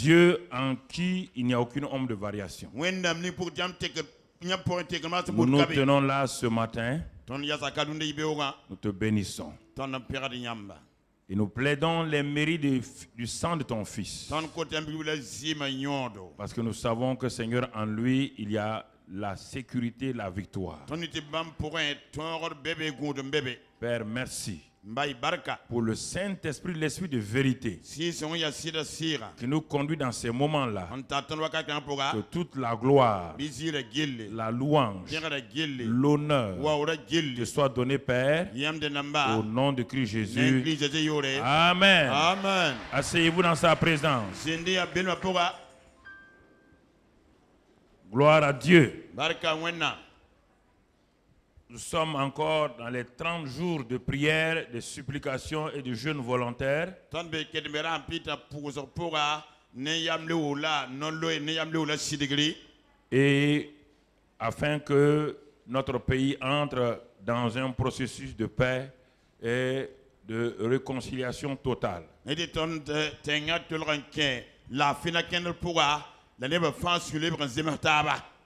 Dieu en qui il n'y a aucune ombre de variation. Nous nous tenons là ce matin. Nous te bénissons. Et nous plaidons les mérites du sang de ton Fils. Parce que nous savons que, Seigneur, en lui, il y a la sécurité, la victoire. Père, merci pour le Saint-Esprit, l'Esprit de vérité qui nous conduit dans ces moments-là. Que toute la gloire, la louange, l'honneur te soit donné, Père, au nom de Christ Jésus. Amen. Amen. Asseyez-vous dans sa présence. Gloire à Dieu. Nous sommes encore dans les 30 jours de prière, de supplication et de jeûne volontaire. Et afin que notre pays entre dans un processus de paix et de réconciliation totale.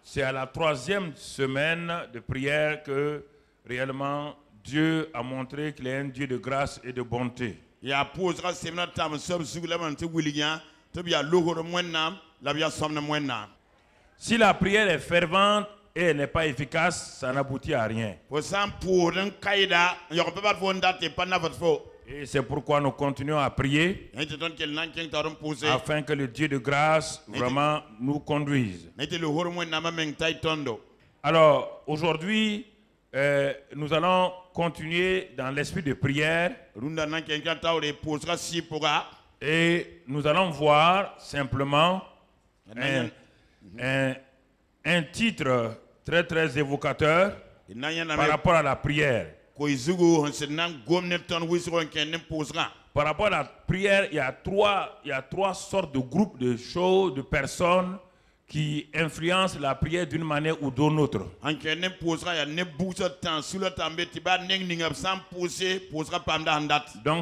C'est à la 3e semaine de prière que réellement Dieu a montré qu'il est un Dieu de grâce et de bonté. Si la prière est fervente et elle n'est pas efficace, ça n'aboutit à rien. Et c'est pourquoi nous continuons à prier afin que le Dieu de grâce vraiment nous conduise. Alors aujourd'hui, nous allons continuer dans l'esprit de prière et nous allons voir simplement un titre très très évocateur par rapport à la prière. Par rapport à la prière, il y a trois sortes de groupes de choses, de personnes qui influencent la prière d'une manière ou d'une autre. Donc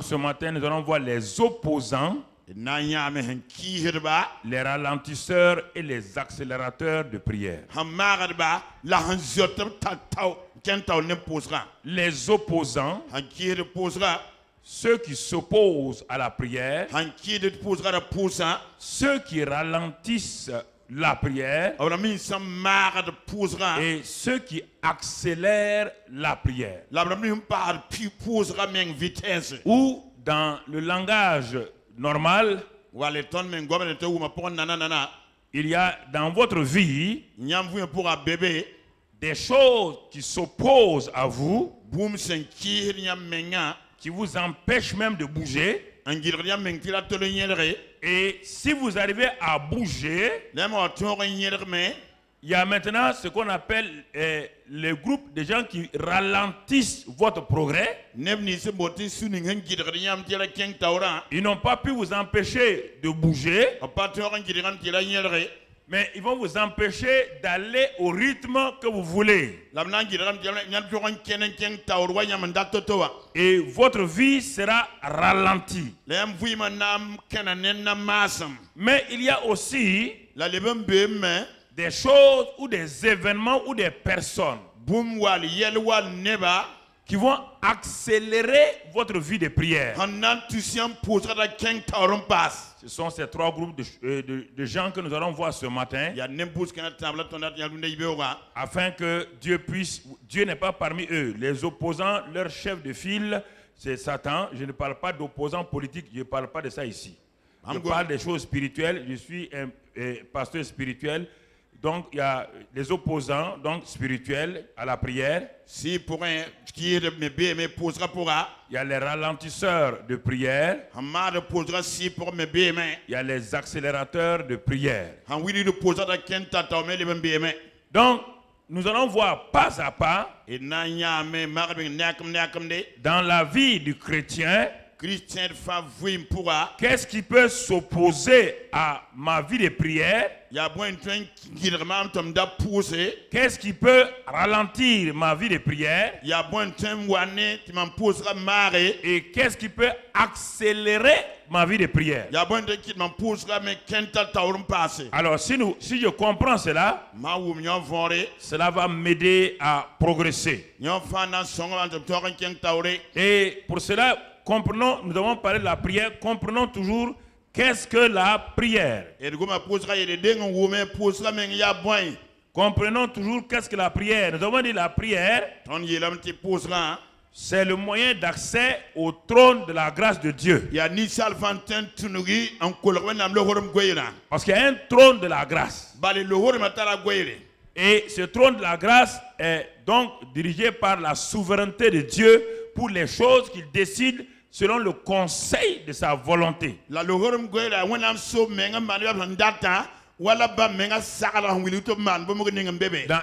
ce matin, nous allons voir les opposants, les ralentisseurs et les accélérateurs de prière. Les opposants, ceux qui s'opposent à la prière, ceux qui ralentissent la prière et ceux qui accélèrent la prière. Ou dans le langage normal, il y a dans votre vie des choses qui s'opposent à vous, qui vous empêchent même de bouger. Et si vous arrivez à bouger, il y a maintenant ce qu'on appelle les groupes de gens qui ralentissent votre progrès. Ils n'ont pas pu vous empêcher de bouger, mais ils vont vous empêcher d'aller au rythme que vous voulez. Et votre vie sera ralentie. Mais il y a aussi des choses ou des événements ou des personnes qui vont accélérer votre vie de prière. Ce sont ces trois groupes de gens que nous allons voir ce matin, afin que Dieu n'est pas parmi eux. Les opposants, leur chef de file, c'est Satan. Je ne parle pas d'opposants politiques, je ne parle pas de ça ici. Je parle des choses spirituelles. Je suis un pasteur spirituel. Donc il y a les opposants donc spirituels à la prière. Il y a les ralentisseurs de prière. Il y a les accélérateurs de prière. Donc nous allons voir pas à pas dans la vie du chrétien qu'est-ce qui peut s'opposer à ma vie de prière? Qu'est-ce qui peut ralentir ma vie de prière? Et qu'est-ce qui peut accélérer ma vie de prière? Alors si je comprends cela, cela va m'aider à progresser. Et pour cela, comprenons, nous devons parler de la prière, comprenons toujours qu'est-ce que la prière. Comprenons toujours qu'est-ce que la prière. Nous devons dire la prière, c'est le moyen d'accès au trône de la grâce de Dieu. Parce qu'il y a un trône de la grâce. Et ce trône de la grâce est donc dirigé par la souveraineté de Dieu pour les choses qu'il décide selon le conseil de sa volonté. Dans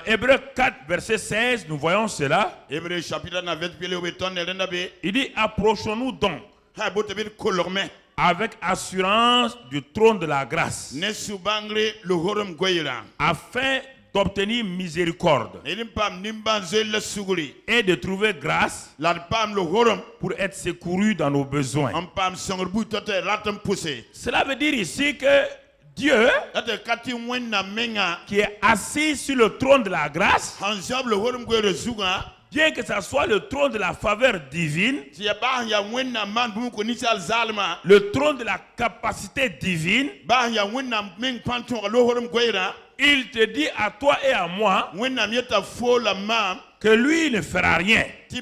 Hébreux 4, verset 16, nous voyons cela. Il dit, approchons-nous donc avec assurance du trône de la grâce, afin d'obtenir miséricorde et de trouver grâce pour être secouru dans nos besoins. Cela veut dire ici que Dieu, qui est assis sur le trône de la grâce, bien que ce soit le trône de la faveur divine, le trône de la capacité divine, il te dit à toi et à moi que lui ne fera rien si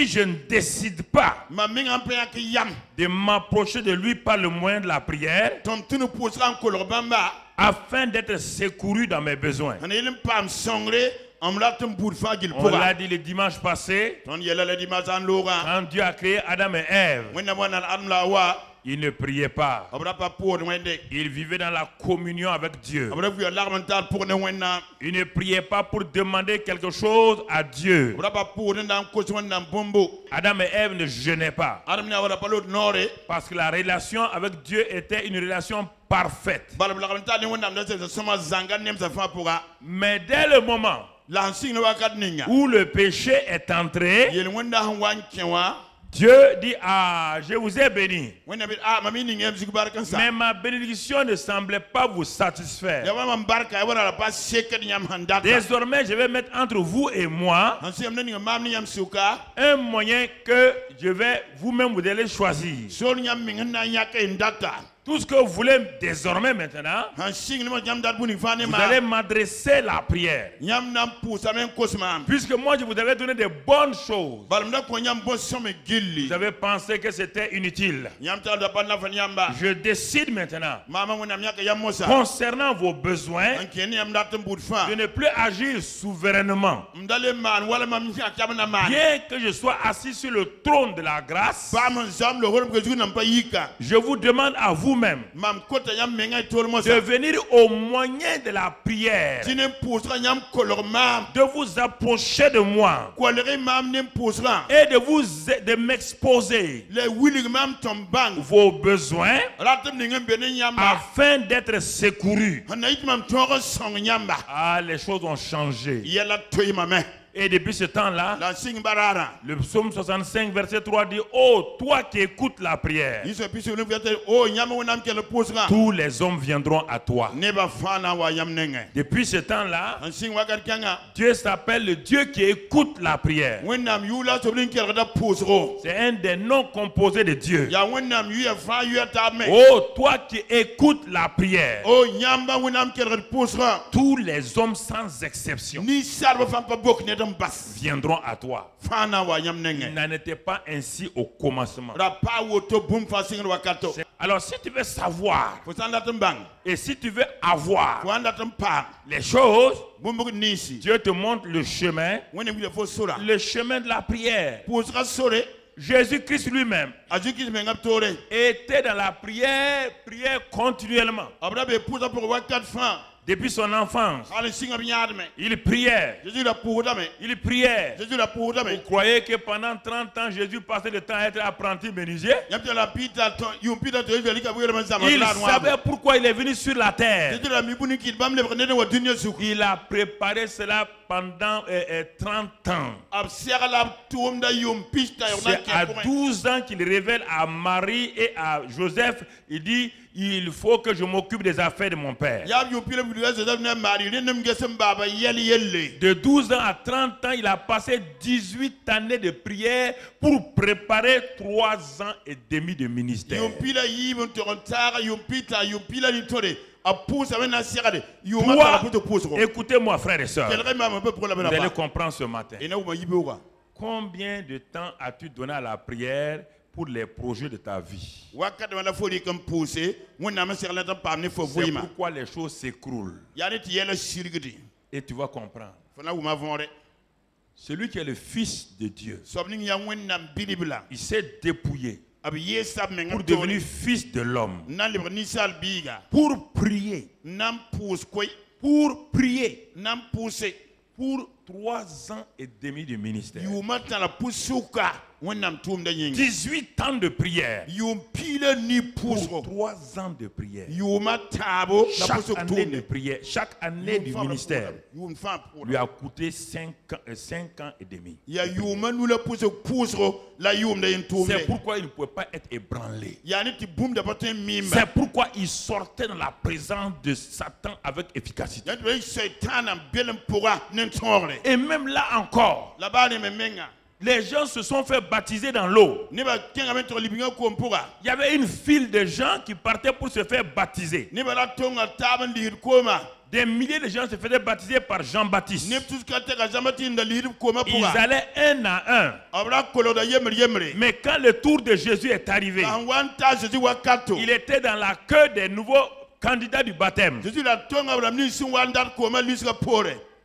je ne décide pas de m'approcher de lui par le moyen de la prière afin d'être secouru dans mes besoins. On l'a dit le dimanche passé, quand Dieu a créé Adam et Ève, ils ne priaient pas. Ils vivaient dans la communion avec Dieu. Ils ne priaient pas pour demander quelque chose à Dieu. Adam et Ève ne jeûnaient pas. Parce que la relation avec Dieu était une relation parfaite. Mais dès le moment où le péché est entré, Dieu dit, je vous ai béni. Mais ma bénédiction ne semblait pas vous satisfaire. Désormais, je vais mettre entre vous et moi un moyen que vous-même vous allez choisir. Tout ce que vous voulez désormais maintenant, vous allez m'adresser la prière. Puisque moi je vous avais donné de bonnes choses, vous avez pensé que c'était inutile. Je décide maintenant, concernant vos besoins, de ne plus agir souverainement. Bien que je sois assis sur le trône de la grâce, je vous demande à vous-même de venir au moyen de la prière, de vous approcher de moi et de m'exposer vos besoins afin d'être secouru. Ah, les choses ont changé. Et depuis ce temps-là, le psaume 65 verset 3 dit, oh toi qui écoutes la prière, tous les hommes viendront à toi. Depuis ce temps-là, Dieu s'appelle le Dieu qui écoute la prière. C'est un des noms composés de Dieu. Oh toi qui écoutes la prière, tous les hommes sans exception viendront à toi. Il n'en était pas ainsi au commencement. Alors si tu veux savoir et si tu veux avoir les choses, Dieu te montre le chemin de la prière. Jésus-Christ lui-même était dans la prière continuellement. Depuis son enfance, il priait. Il priait. Vous croyez que pendant 30 ans, Jésus passait le temps à être apprenti menuisier? Il savait pourquoi il est venu sur la terre. Il a préparé cela pendant 30 ans. C'est à 12 ans qu'il révèle à Marie et à Joseph, il dit, il faut que je m'occupe des affaires de mon père. De 12 ans à 30 ans, il a passé 18 années de prière pour préparer 3 ans et demi de ministère. Écoutez-moi, frères et sœurs. Vous allez comprendre ce matin. Combien de temps as-tu donné à la prière pour les projets de ta vie? C'est pourquoi les choses s'écroulent. Et tu vas comprendre. Celui qui est le Fils de Dieu, il s'est dépouillé pour devenir fils de l'homme. Pour prier. Pour prier. Pour 3 ans et demi de ministère. 18 ans de prière. Pour 3 ans de prière. Chaque année de prière, chaque année du ministère lui a coûté 5 ans et demi. C'est pourquoi il ne pouvait pas être ébranlé. C'est pourquoi il sortait dans la présence de Satan avec efficacité. Et même là encore, les gens se sont fait baptiser dans l'eau. Il y avait une file de gens qui partaient pour se faire baptiser. Des milliers de gens se faisaient baptiser par Jean-Baptiste. Ils allaient un à un. Mais quand le tour de Jésus est arrivé, il était dans la queue des nouveaux candidats du baptême.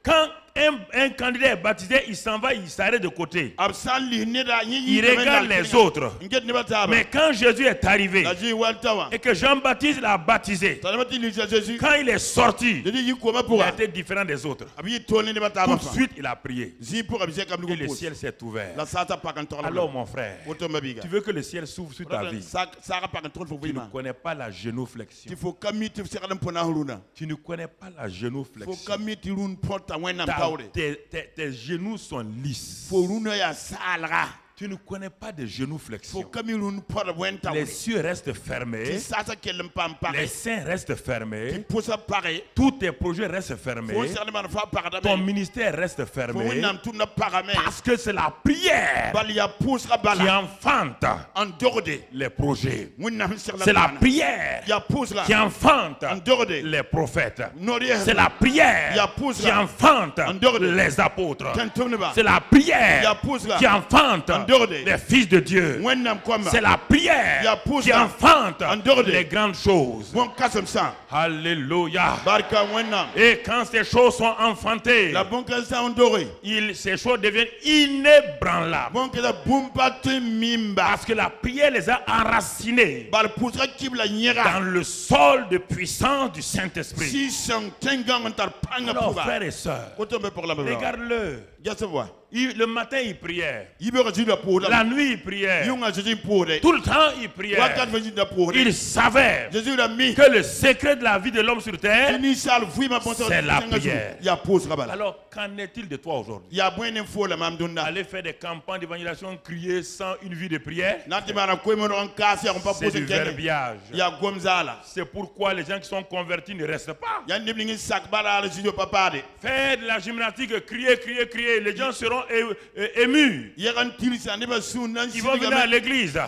Quand un candidat est baptisé, il s'en va, il s'arrête de côté. Il regarde les autres. Mais quand Jésus est arrivé et que Jean-Baptiste l'a baptisé, quand il est sorti, il a été différent des autres. Tout de suite, il a prié. Et le ciel s'est ouvert. Alors mon frère, tu veux que le ciel s'ouvre sur ta vie? Tu ne connais pas la génoflexion. Tu ne connais pas la génoflexion. Tes genoux sont lisses. Tu ne connais pas de génuflexion. Les cieux restent fermés. Les seins restent fermés. Tous tes projets restent fermés. Ton ministère reste fermé. Parce que c'est la prière qui enfante les projets. C'est la prière qui enfante les prophètes. C'est la prière qui enfante les apôtres. C'est la prière qui enfante les fils de Dieu. C'est la prière qui enfante les grandes choses. Alléluia. Et quand ces choses sont enfantées, ces choses deviennent inébranlables. Parce que la prière les a enracinés dans le sol de puissance du Saint-Esprit. Alors frères et sœurs, regarde-le. Le matin, il priait. La nuit, il priait. Tout le temps, il priait. Il savait que le secret de la vie de l'homme sur terre, c'est la prière. Alors, qu'en est-il de toi aujourd'hui? Aller faire des campagnes d'évangélisation, crier sans une vie de prière, c'est du verbiage. C'est pourquoi les gens qui sont convertis ne restent pas. Faire de la gymnastique, crier, crier, crier, les gens seront émus. Ils vont venir à l'église.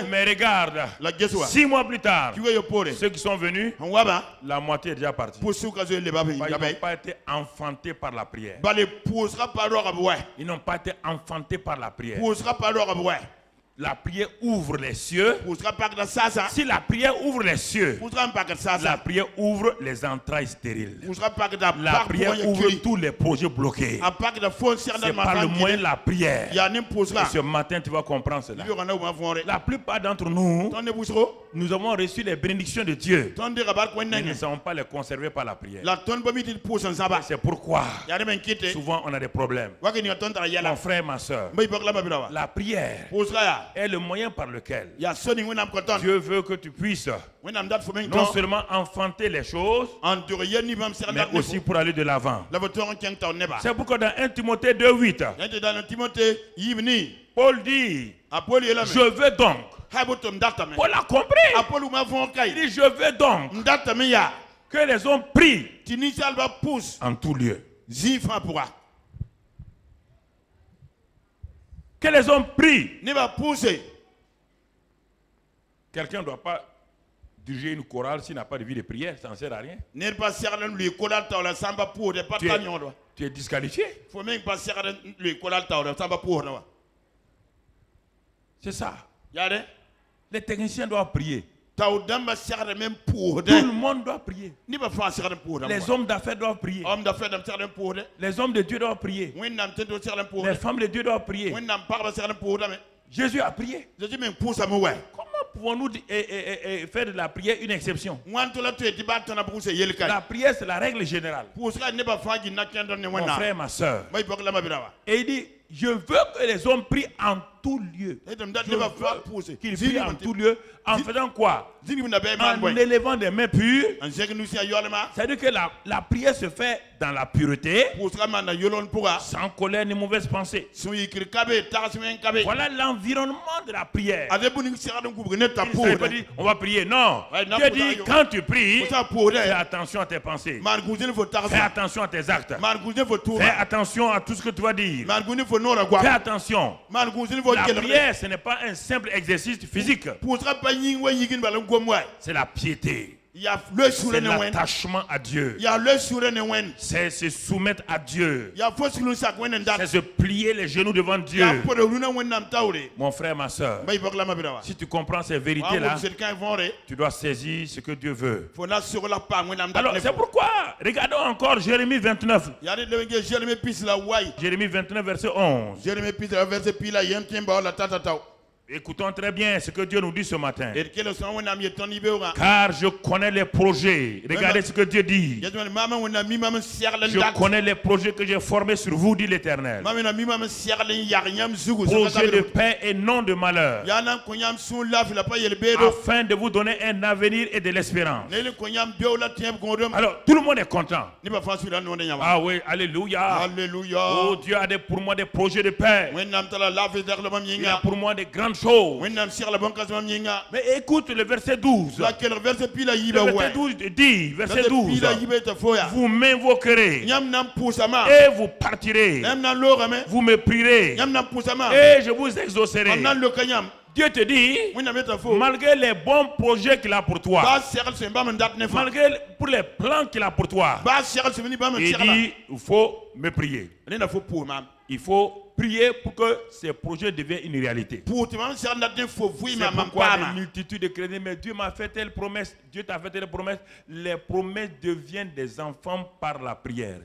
Mais regarde, 6 mois plus tard, ceux qui sont venus, la moitié est déjà partie. Ils n'ont pas été enfantés par la prière. Ils n'ont pas été enfantés par la prière. La prière ouvre les cieux. Si la prière ouvre les cieux, la prière ouvre les entrailles stériles. La prière ouvre tous les projets bloqués. C'est par le moyen de la prière. Et ce matin, tu vas comprendre cela. La plupart d'entre nous, nous avons reçu les bénédictions de Dieu, nous ne savons pas les conserver par la prière. C'est pourquoi souvent on a des problèmes. Mon frère, ma soeur, la prière est le moyen par lequel Dieu veut que tu puisses non seulement enfanter les choses, mais aussi pour aller de l'avant. C'est pourquoi dans 1 Timothée 2:8, Paul dit, je veux donc. Paul a compris. Il dit, je veux donc que les hommes prient en tout lieu. Que les hommes prient. Quelqu'un ne doit pas diriger une chorale s'il n'a pas de vie de prière, ça ne sert à rien. Tu es disqualifié. C'est ça. Les techniciens doivent prier. Tout le monde doit prier. Les hommes d'affaires doivent prier. Les hommes de Dieu doivent prier. Les femmes de Dieu doivent prier. Jésus a prié. Comment pouvons-nous faire de la prière une exception? La prière, c'est la règle générale. Mon frère, ma soeur. Et il dit, je veux que les hommes prient en tout lieu. Qu'ils prient en tout lieu. En faisant quoi? En élevant des mains pures. C'est-à-dire que la prière se fait dans la pureté, sans colère ni mauvaise pensée. Voilà l'environnement de la prière. Il ne s'agit pas dire on va prier. Non. Dieu dit quand tu pries, fais attention à tes pensées. Fais attention à tes actes. Fais attention à tout ce que tu vas dire. Fais attention. La prière, ce n'est pas un simple exercice physique. C'est la piété. C'est l'attachement à Dieu. C'est se soumettre à Dieu. C'est se plier les genoux devant Dieu. Mon frère, ma soeur, si tu comprends ces vérités-là, tu dois saisir ce que Dieu veut. Alors, c'est pourquoi, regardons encore Jérémie 29. Jérémie 29, verset 11. Écoutons très bien ce que Dieu nous dit ce matin. Car je connais les projets. Regardez ce que Dieu dit. Je connais les projets que j'ai formés sur vous, dit l'Éternel. Projets de paix et non de malheur. Afin de vous donner un avenir et de l'espérance. Alors, tout le monde est content. Ah oui, alléluia. Oh, Dieu a pour moi des projets de paix. Il a pour moi des grandes choses. Mais écoute le verset 12. Le verset 12 dit, verset 12, vous m'invoquerez et vous partirez, vous me prierez et je vous exaucerai. Dieu te dit, malgré les bons projets qu'il a pour toi, malgré pour les plans qu'il a pour toi, il dit, il faut me prier. Il faut prier pour que ces projets deviennent une réalité. C'est pourquoi des multitudes de chrétiens, mais Dieu m'a fait telle promesse, Dieu t'a fait telle promesse. Les promesses deviennent des enfants par la prière.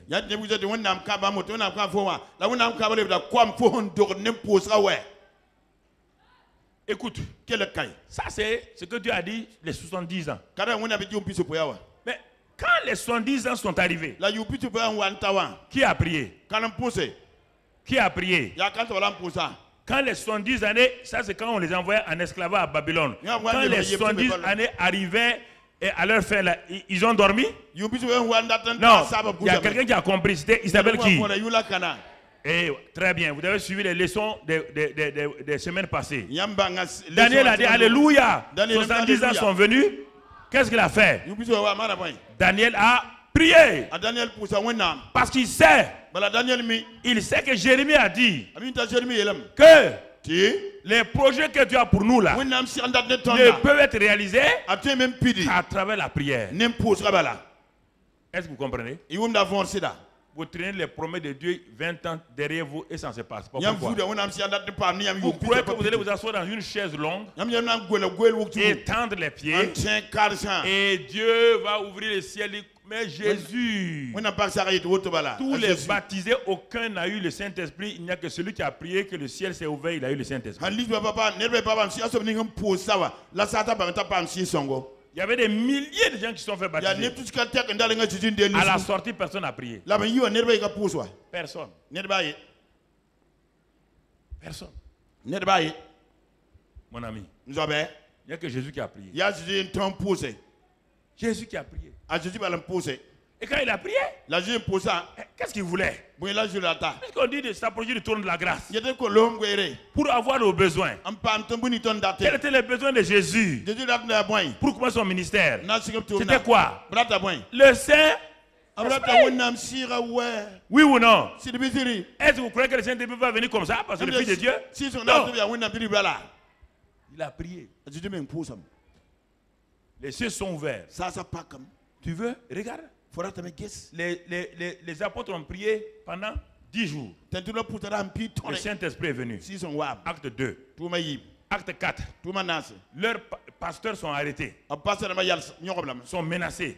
Écoute, ça c'est ce que Dieu a dit les 70 ans. Mais quand les 70 ans sont arrivés, qui a prié? Qui a prié? Quand les 70 années, ça c'est quand on les envoyait en esclavage à Babylone. Quand les 70 années arrivaient et à leur fin, là, ils ont dormi? Non, il y a quelqu'un qui a compris. C'était Isabelle qui? Eh, très bien, vous avez suivi les leçons des semaines passées. Daniel a dit Alléluia. 70 ans sont venus. Qu'est-ce qu'il a fait? Daniel a prié. Parce qu'il sait. Il sait que Jérémie a dit que les projets que Dieu a pour nous là ne peuvent être réalisés qu'à travers la prière. Est-ce que vous comprenez? Vous traînez les promesses de Dieu 20 ans derrière vous et ça ne se passe pas. Pourquoi? Vous croyez que vous allez vous asseoir dans une chaise longue et tendre les pieds et Dieu va ouvrir le ciel Mais Jésus, tous les baptisés, aucun n'a eu le Saint-Esprit. Il n'y a que celui qui a prié que le ciel s'est ouvert, il a eu le Saint-Esprit. Il y avait des milliers de gens qui se sont fait baptiser. À la sortie, personne n'a prié. Personne. Personne. Mon ami, il n'y a que Jésus qui a prié. Jésus qui a prié. Et quand il a prié, qu'est-ce qu'il voulait? Puisqu'on dit de s'approcher du trône de la grâce pour avoir nos besoins. Quels étaient les besoins de Jésus pour commencer son ministère? C'était quoi? Le Saint. Oui ou non? Est-ce que vous croyez que le Saint-Esprit va venir comme ça parce que le Fils de Dieu? Non. Il a prié. Les cieux sont ouverts. Tu veux? Regarde. Les apôtres ont prié pendant 10 jours. Le Saint-Esprit est venu. Acte 2. Acte 4. Leurs pasteurs sont arrêtés. Sont menacés.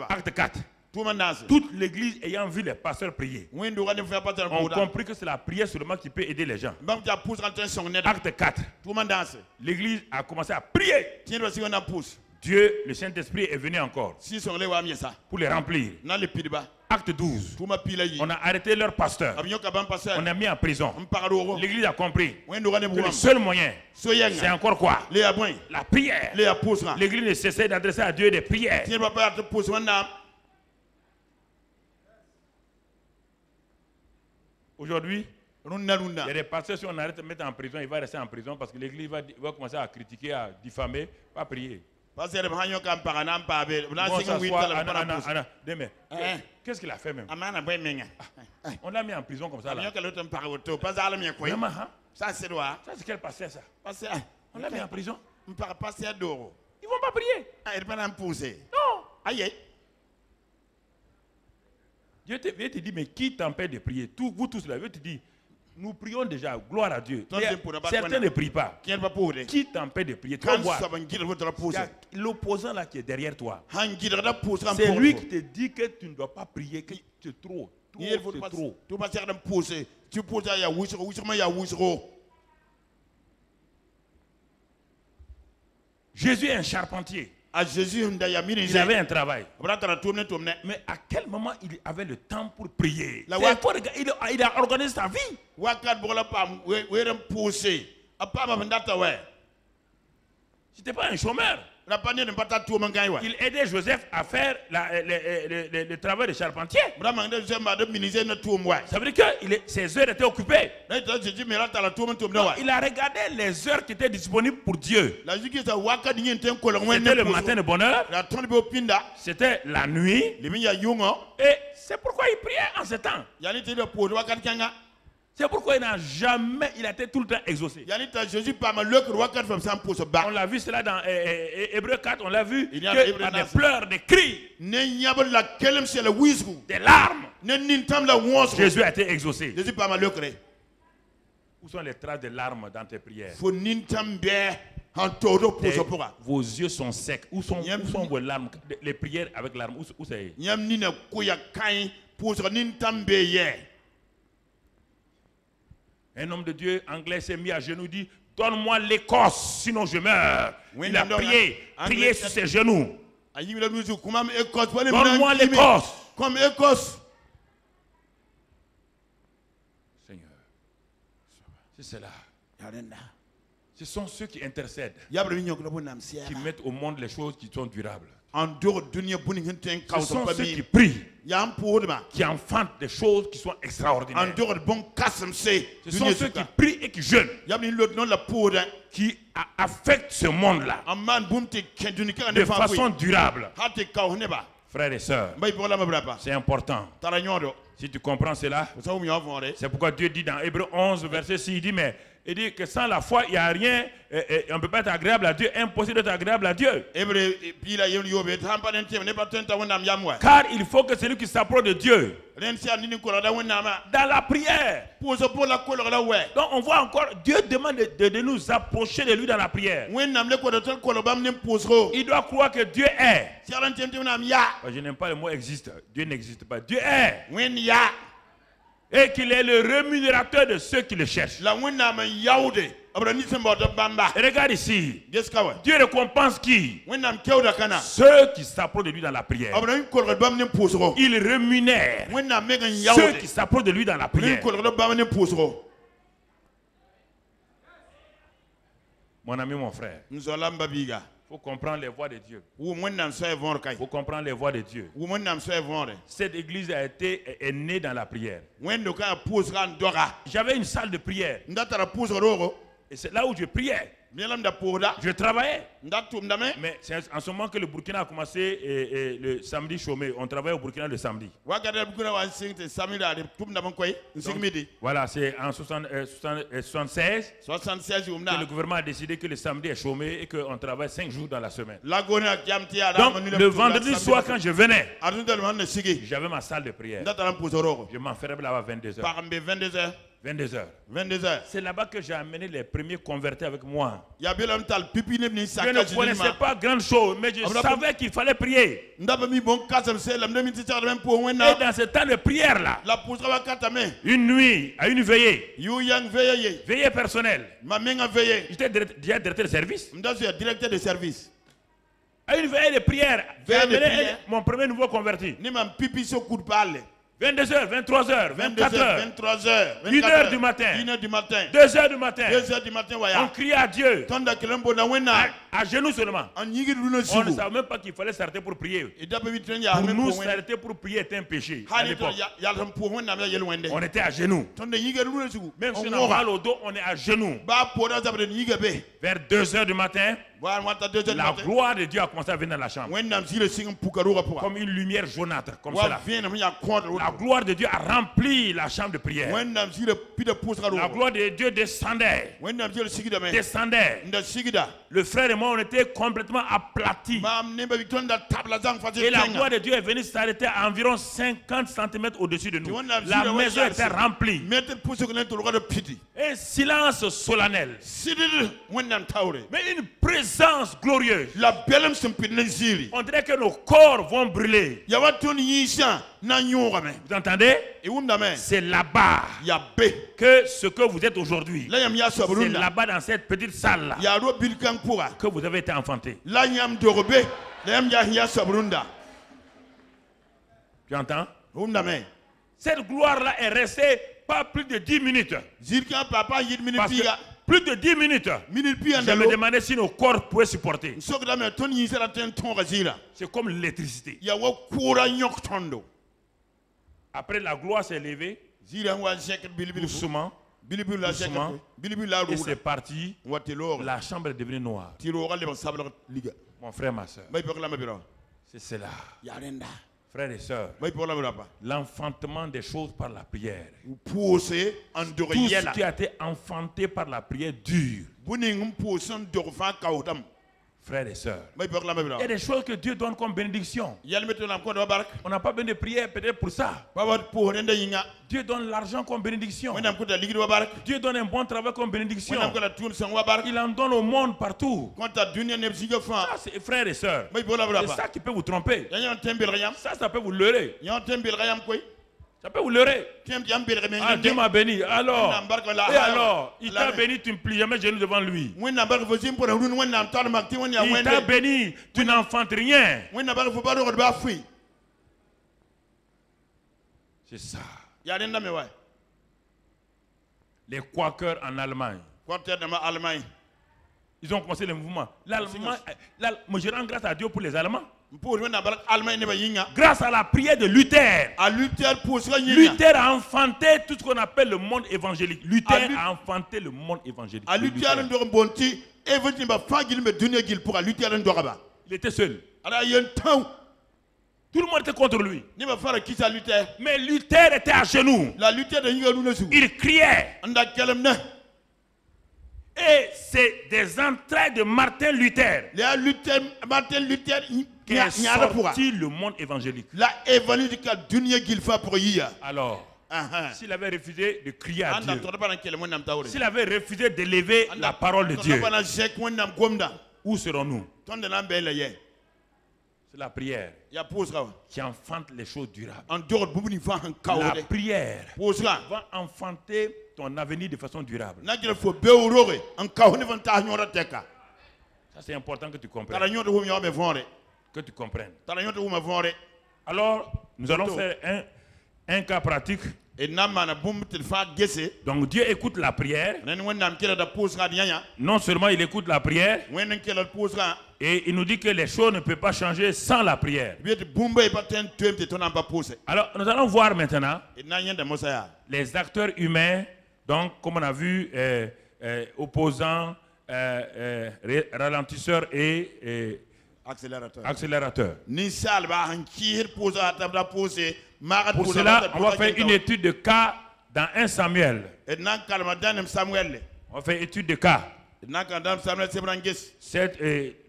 Acte 4. Toute l'église ayant vu les pasteurs prier ont compris que c'est la prière seulement qui peut aider les gens. Acte 4. L'église a commencé à prier. Dieu, le Saint-Esprit est venu encore pour les remplir. Acte 12. On a arrêté leur pasteur. On a mis en prison. L'église a compris que le seul moyen, c'est encore quoi? La prière. L'église ne cessait d'adresser à Dieu des prières. Aujourd'hui, il y a des pasteurs, si on arrête de mettre en prison, il va rester en prison parce que l'église va commencer à critiquer, à diffamer, pas prier. Qu'est-ce qu'il a fait même? On l'a mis en prison comme ça. Là. Vraiment, hein? Ça c'est quel pasteur ça? On l'a mis en prison. Ils ne vont pas prier. Non. Dieu te dit, mais qui t'empêche de prier? Vous tous là, Dieu te dit, nous prions déjà, gloire à Dieu. Certains ne prient pas. Qui t'empêche de prier? L'opposant là qui est derrière toi. C'est lui qui te dit que tu ne dois pas prier, que c'est trop. Jésus est un charpentier. Il avait un travail. Mais à quel moment il avait le temps pour prier? Il a organisé sa vie. C'était pas un chômeur. Il aidait Joseph à faire le travail de charpentier. Ça veut dire que ses heures étaient occupées. Non, il a regardé les heures qui étaient disponibles pour Dieu. C'était le matin de bonheur. C'était la nuit. Et c'est pourquoi il priait en ce temps. C'est pourquoi il a été tout le temps exaucé. On l'a vu cela dans Hébreux 4, on l'a vu que par des pleurs, des cris, des larmes, Jésus a été exaucé. Où sont les traces de larmes dans tes prières? Vos yeux sont secs. Où sont vos larmes? Les prières avec larmes, où c'est? Un homme de Dieu anglais s'est mis à genoux, dit, donne-moi l'Écosse, sinon je meurs. Il a prié sur ses genoux. Donne-moi l'Écosse. Seigneur, c'est cela. Ce sont ceux qui intercèdent, qui mettent au monde les choses qui sont durables. Ce sont ceux qui prient, qui enfantent des choses qui sont extraordinaires. Ce sont ceux qui prient et qui jeûnent, qui affectent ce monde-là de façon durable. Frères et sœurs, c'est important. Si tu comprends cela, c'est pourquoi Dieu dit dans Hébreux 11, verset 6, il dit, mais Il dit que sans la foi, il n'y a rien, on ne peut pas être agréable à Dieu, impossible d'être agréable à Dieu. Car il faut que celui qui s'approche de Dieu, dans la prière. Donc on voit encore, Dieu demande de nous approcher de lui dans la prière. Il doit croire que Dieu est. Je n'aime pas le mot existe. Dieu n'existe pas. Dieu est. Et qu'il est le rémunérateur de ceux qui le cherchent. Et regarde ici. Dieu récompense qui? Ceux qui s'approchent de lui dans la prière. Il rémunère ceux qui s'approchent de lui dans la prière. Mon ami, mon frère, il faut comprendre les voies de Dieu. Il faut comprendre les voies de Dieu. Cette église est née dans la prière. J'avais une salle de prière. Et c'est là où je priais. Je travaillais. Mais c'est en ce moment que le Burkina a commencé le samedi chômé. On travaille au Burkina le samedi. Donc, voilà, c'est en 76 que le gouvernement a décidé que le samedi est chômé et qu'on travaille 5 jours dans la semaine. Donc le vendredi soir quand je venais, j'avais ma salle de prière. Je m'enfermais là-bas à 22h. 22h. C'est là-bas que j'ai amené les premiers convertis avec moi. Je ne connaissais pas grand chose, mais je savais qu'il fallait prier. Et dans ce temps de prière-là, une nuit, à une veillée, veillée personnelle, j'étais déjà directeur de service. À une veillée de prière, j'ai amené mon premier nouveau converti. 22h, 23h, 24h, 1h du matin, 2h du matin, on criait à Dieu, à genoux seulement. On ne savait même pas qu'il fallait s'arrêter pour prier. Pour nous, s'arrêter pour prier était un péché. À l'époque, on était à genoux. Même si on a mal au dos, on est à genoux. Vers 2h du matin, la gloire de Dieu a commencé à venir dans la chambre. Comme une lumière jaunâtre, comme cela. La gloire de Dieu a rempli la chambre de prière. La gloire de Dieu descendait. Le frère et moi, on était complètement aplatis. Et la gloire de Dieu est venue s'arrêter à environ 50 cm au-dessus de nous. La maison était remplie. Un silence solennel. Mais une présence glorieuse. On dirait que nos corps vont brûler. Vous entendez? C'est là-bas que ce que vous êtes aujourd'hui, c'est là-bas dans cette petite salle-là que vous avez été enfanté. Tu entends? Cette gloire-là est restée pas plus de 10 minutes. Parce que plus de 10 minutes. Je me demandais si nos corps pouvaient supporter. C'est comme l'électricité. Après, la gloire s'est levée. Doucement. Et c'est parti. La chambre est devenue noire. Mon frère, ma soeur. C'est cela. Frères et sœurs, l'enfantement des choses par la prière. Tout ce qui a été enfanté par la prière dure. Frères et sœurs, il y a des choses que Dieu donne comme bénédiction. On n'a pas besoin de prière peut-être pour ça. Dieu donne l'argent comme bénédiction. Dieu donne un bon travail comme bénédiction. Il en donne au monde partout. Ça, c'est, frères et sœurs, c'est ça qui peut vous tromper. Ça peut vous leurrer. Ça peut vous leurrer. Ah, Dieu m'a béni. Alors, et alors, il t'a béni, tu ne plies jamais genoux devant lui. Il t'a béni, tu n'enfantes rien. C'est ça. Les Quakers en Allemagne. Ils ont commencé le mouvement. L'Allemagne, je rends grâce à Dieu pour les Allemands. Grâce à la prière de Luther. Luther a enfanté tout ce qu'on appelle le monde évangélique. Luther a enfanté le monde évangélique. Il était seul. Tout le monde était contre lui. Mais Luther était à genoux. Il criait. Et c'est des entrailles de Martin Luther qui est sorti le monde évangélique. Alors, s'il avait refusé de crier à Dieu, s'il avait refusé d'élever la parole de Dieu, où serons-nous? C'est la prière qui enfante les choses durables. La prière va enfanter ton avenir de façon durable. Ça, c'est important que tu comprennes. Que tu comprennes. Alors, nous allons faire un cas pratique. Donc Dieu écoute la prière. Non seulement il écoute la prière, et il nous dit que les choses ne peuvent pas changer sans la prière. Alors nous allons voir maintenant les acteurs humains, donc comme on a vu, opposants, ralentisseurs et accélérateurs. Pour cela, on va faire une étude de cas dans 1 Samuel. On va faire une étude de cas. Le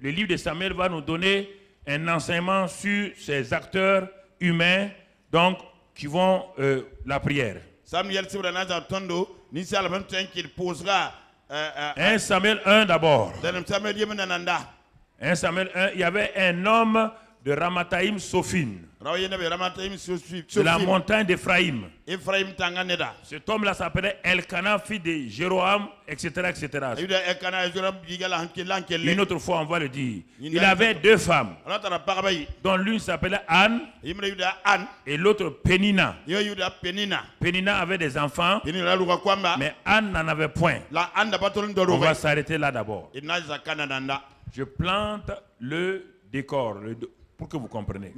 livre de Samuel va nous donner un enseignement sur ces acteurs humains, donc qui vont la prière. 1 Samuel 1 d'abord. 1 Samuel 1, il y avait un homme de Ramathaïm Sophim, de la montagne d'Ephraïm. Cet homme-là s'appelait Elkana, fils de Jéroham, etc., etc. Une autre fois, on va le dire. Il avait 2 femmes, dont l'une s'appelait Anne et l'autre Pénina. Pénina avait des enfants, mais Anne n'en avait point. On va s'arrêter là d'abord. Je plante le décor pour que vous compreniez.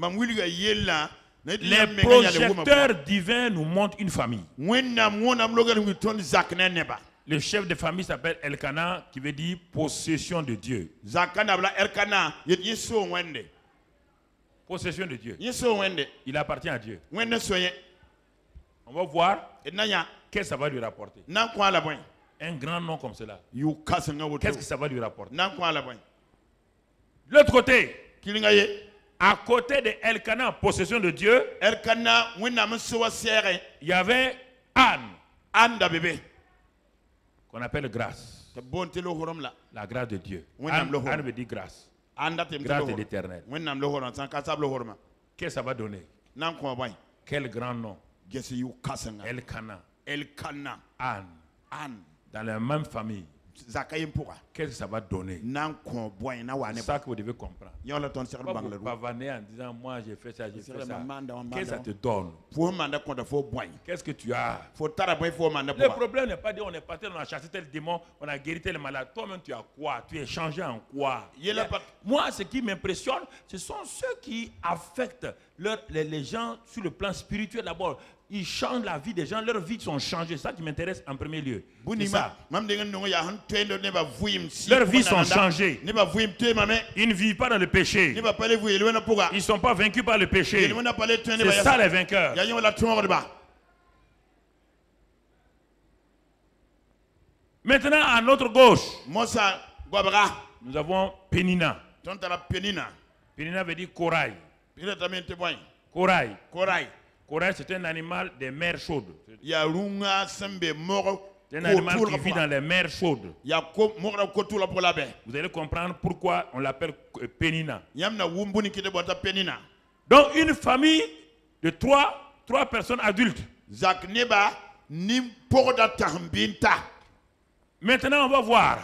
Les projecteurs divins nous montrent une famille. Le chef de famille s'appelle Elkana, qui veut dire possession de Dieu. Possession de Dieu. Il appartient à Dieu. On va voir qu'est-ce que ça va lui rapporter. Un grand nom comme cela. Qu'est-ce que ça va lui rapporter? L'autre côté, à côté de Elkana, possession de Dieu, il y avait Anne, qu'on appelle grâce. La grâce de Dieu. Anne veut dire grâce. Grâce de l'Éternel. Qu'est-ce que ça va donner? Quel grand nom? Elkana. Anne. Dans la même famille. Qu'est-ce que ça va donner? C'est ça que vous devez comprendre. Pas vous pavaner en disant moi j'ai fait ça, j'ai fait ça. Qu'est-ce que ça te donne? Qu'est-ce que tu as? Le problème n'est pas de on est parti, on a chassé tel démon, on a guéri tel malade. Toi-même tu as quoi? Tu es changé en quoi? Moi, ce qui m'impressionne, ce sont ceux qui affectent les gens sur le plan spirituel d'abord. Ils changent la vie des gens, leurs vies sont changées. C'est ça qui m'intéresse en premier lieu. Ça. Leurs vies sont changées. Ils ne vivent pas dans le péché. Ils ne sont pas vaincus par le péché. C'est ça les vainqueurs. Maintenant, à notre gauche, nous avons Pénina. Pénina veut dire corail. Corail, c'est un animal des mers chaudes. C'est un animal qui vit dans les mers chaudes. Vous allez comprendre pourquoi on l'appelle Pénina. Donc une famille de trois personnes adultes. Maintenant on va voir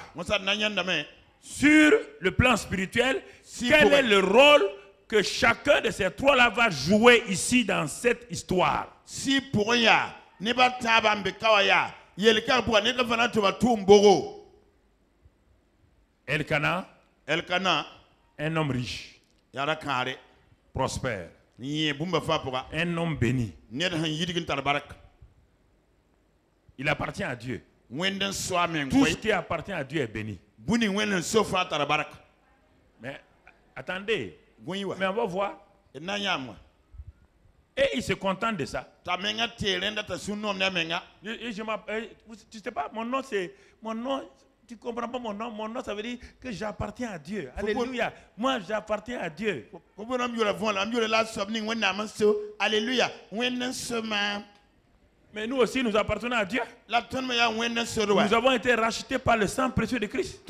sur le plan spirituel quel est le rôle que chacun de ces 3-là va jouer ici dans cette histoire. Si pour rien, Elkana, un homme riche, prospère, un homme béni. Il appartient à Dieu. Tout ce qui appartient à Dieu est béni. Mais attendez. Mais on va voir. Et il se contente de ça. Je m'appelle, tu sais pas, mon nom tu comprends pas mon nom? Mon nom, ça veut dire que j'appartiens à Dieu. Alléluia. Moi, j'appartiens à Dieu. Alléluia. Mais nous aussi, nous appartenons à Dieu. Nous avons été rachetés par le sang précieux de Christ.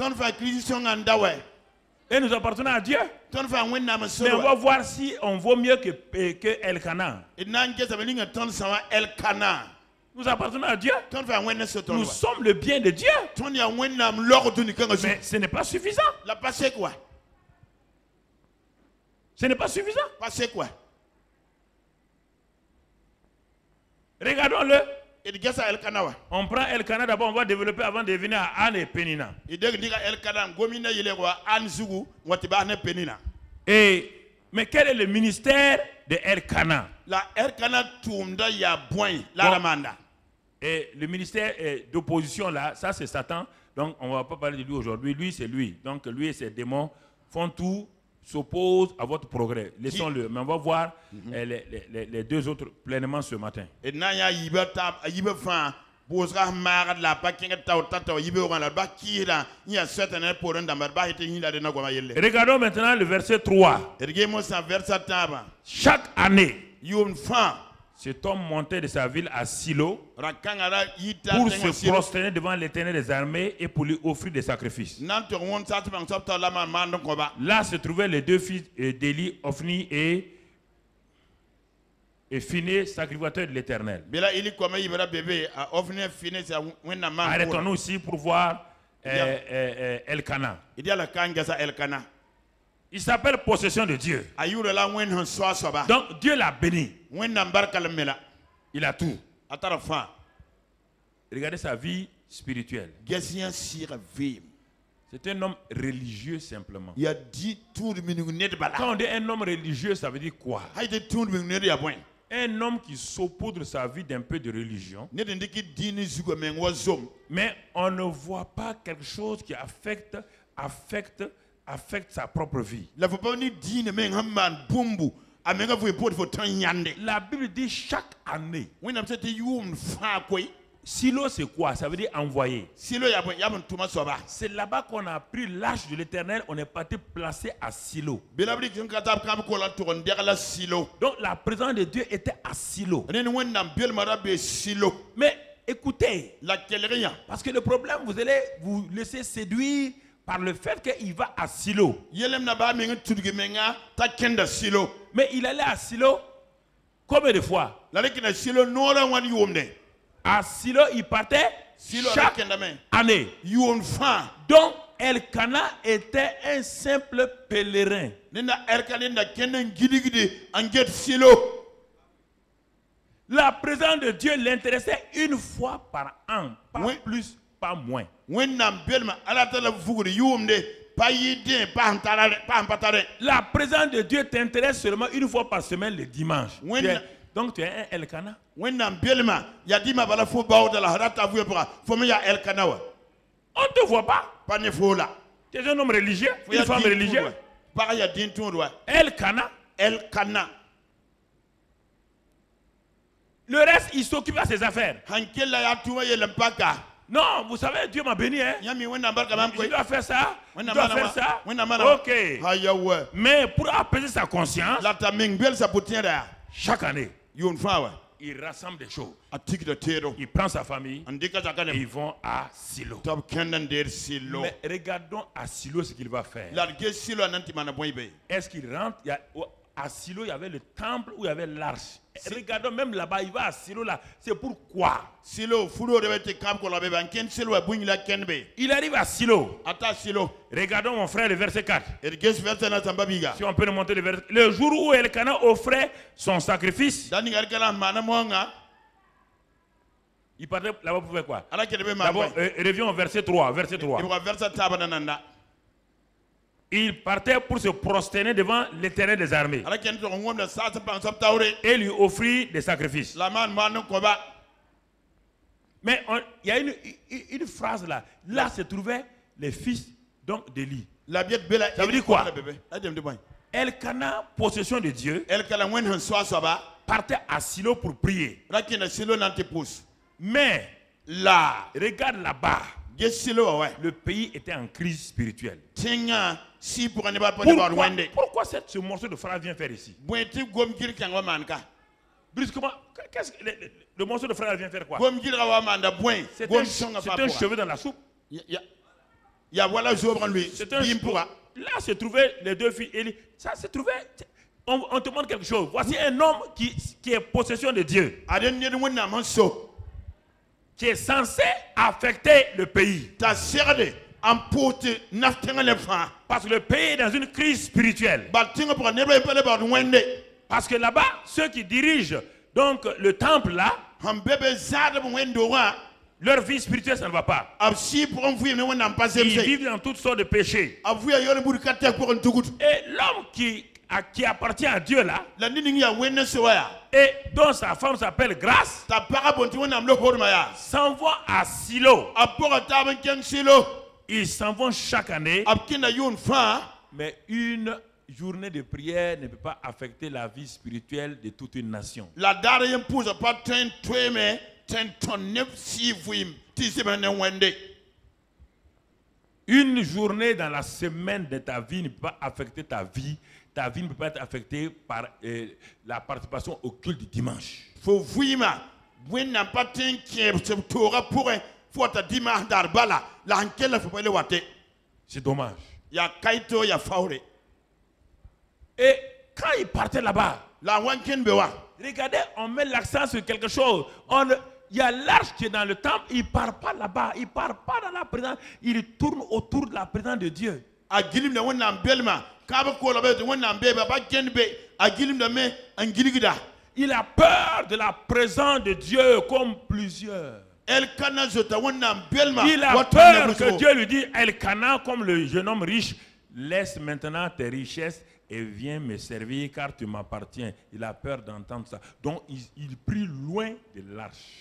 Et nous appartenons à Dieu. Mais on va voir si on vaut mieux que Elkanah. Nous appartenons à Dieu. Nous sommes le bien de Dieu. Mais ce n'est pas suffisant. Ce n'est pas suffisant. Regardons-le. On prend Elkanah d'abord, on va développer avant de venir à Anne et Pénina. Mais quel est le ministère de Elkanah? Et le ministère d'opposition là, ça c'est Satan. Donc on ne va pas parler de lui aujourd'hui. Lui c'est lui. Donc lui et ses démons font tout, s'opposent à votre progrès. Laissons-le. Mais on va voir les deux autres pleinement ce matin. Regardons maintenant le verset 3. Chaque année, cet homme montait de sa ville à Silo pour se prosterner devant l'Éternel des armées et pour lui offrir des sacrifices. Là se trouvaient les deux fils d'Élie, Ophni et Phiné, sacrificateurs de l'Éternel. Arrêtons-nous aussi pour voir Elkanah. Il s'appelle possession de Dieu. Donc Dieu l'a béni. Il a tout. Regardez sa vie spirituelle. C'est un homme religieux simplement. Quand on dit un homme religieux, ça veut dire quoi? Un homme qui saupoudre sa vie d'un peu de religion. Mais on ne voit pas quelque chose qui affecte sa propre vie. La Bible dit chaque année. Silo c'est quoi? Ça veut dire envoyer. C'est là-bas qu'on a pris l'arche de l'Éternel, on est parti placer à Silo. Donc la présence de Dieu était à Silo. Mais écoutez, parce que le problème, vous allez vous laisser séduire par le fait qu'il va à Silo. Mais il allait à Silo combien de fois? À Silo, il partait chaque année. Donc, Elkanah était un simple pèlerin. La présence de Dieu l'intéressait une fois par an, pas plus, pas moins. La présence de Dieu t'intéresse seulement une fois par semaine, le dimanche. Donc tu es un Elkanah. On ne te voit pas. Tu es un homme religieux, une femme religieuse. Elkanah. Le reste, il s'occupe de ses affaires. Non, vous savez, Dieu m'a béni. Hein? Je dois faire ça. Je dois faire ça. Ok. Mais pour apaiser sa conscience, chaque année, il rassemble des choses. Il prend sa famille et ils vont à Silo. Mais regardons à Silo ce qu'il va faire. Est-ce qu'il rentre? À Silo, il y avait le temple où il y avait l'arche. Regardons même là-bas, il va à Silo là. C'est pourquoi? Il arrive à Silo. Regardons mon frère le verset 4. Si on peut remonter le verset. Le jour où Elkanah offrait son sacrifice, il partait là-bas pour faire quoi? D'abord, reviens au verset 3. Verset 3. Il partait pour se prosterner devant l'Éternel des armées et lui offrir des sacrifices. Mais il y a une phrase là. Là se trouvaient les fils d'Élie. Ça veut dire quoi? Elkanah, possession de Dieu, partait à Silo pour prier. Mais là, regarde là-bas. le pays était en crise spirituelle. Pourquoi ce morceau de phrase vient faire ici? Brusquement, qu'est-ce que le morceau de phrase vient faire quoi? C'est un cheveu dans la soupe. Là se trouvaient les deux filles. Ça se trouvait. On te demande quelque chose. Voici un homme qui est possession de Dieu, qui est censé affecter le pays. Parce que le pays est dans une crise spirituelle. Parce que là-bas, ceux qui dirigent donc le temple là, leur vie spirituelle, ça ne va pas. Ils vivent dans toutes sortes de péchés. Et l'homme qui appartient à Dieu là, et dont sa femme s'appelle Grâce, s'en vont à Silo. Ils s'en vont chaque année. Mais une journée de prière ne peut pas affecter la vie spirituelle de toute une nation. Une journée dans la semaine de ta vie ne peut pas affecter ta vie. Ta vie ne peut pas être affectée par la participation au culte du dimanche. C'est dommage. Et quand ils partaient là-bas, regardez, on met l'accent sur quelque chose. Il y a l'arche qui est dans le temple, il ne part pas là-bas, il ne part pas dans la présence, il tourne autour de la présence de Dieu. Il a peur de la présence de Dieu comme plusieurs. Il a peur que Dieu lui dise, Elkana, comme le jeune homme riche, laisse maintenant tes richesses et viens me servir car tu m'appartiens. Il a peur d'entendre ça. Donc il prie loin de l'arche.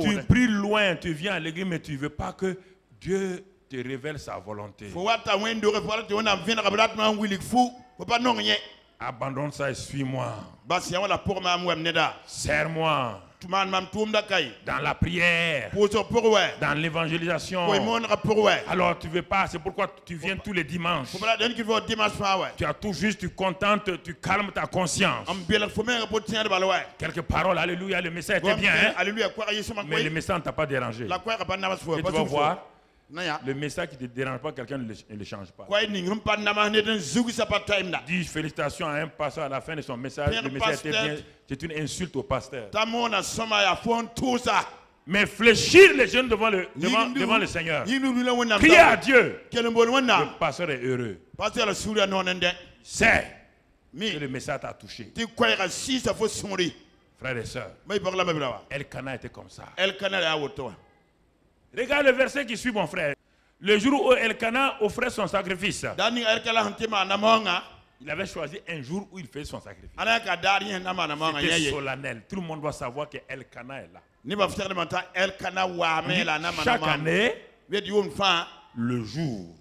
Tu pries loin, tu viens à l'église, mais tu ne veux pas que Dieu te révèle sa volonté. Abandonne ça et suis-moi. Serre-moi. Dans la prière, dans l'évangélisation. Alors tu ne veux pas, c'est pourquoi tu viens tous les dimanches. Tu as tout juste, tu contentes, tu calmes ta conscience. Quelques paroles, alléluia, le message était bien, hein? Mais le message ne t'a pas dérangé. Et tu vas voir, le message qui ne te dérange pas, quelqu'un ne le change pas. Dis félicitations à un pasteur à la fin de son message. Le message était bien. C'est une insulte au pasteur. Mais fléchir les jeunes devant le Seigneur. Crier à Dieu. Le pasteur est heureux. C'est que le message t'a touché. Frères et sœurs, Elkana était comme ça. Regarde le verset qui suit, mon frère. Le jour où Elkana offrait son sacrifice, il avait choisi un jour où il faisait son sacrifice. C'était solennel. Tout le monde doit savoir que Elkana est là. Chaque année, le jour.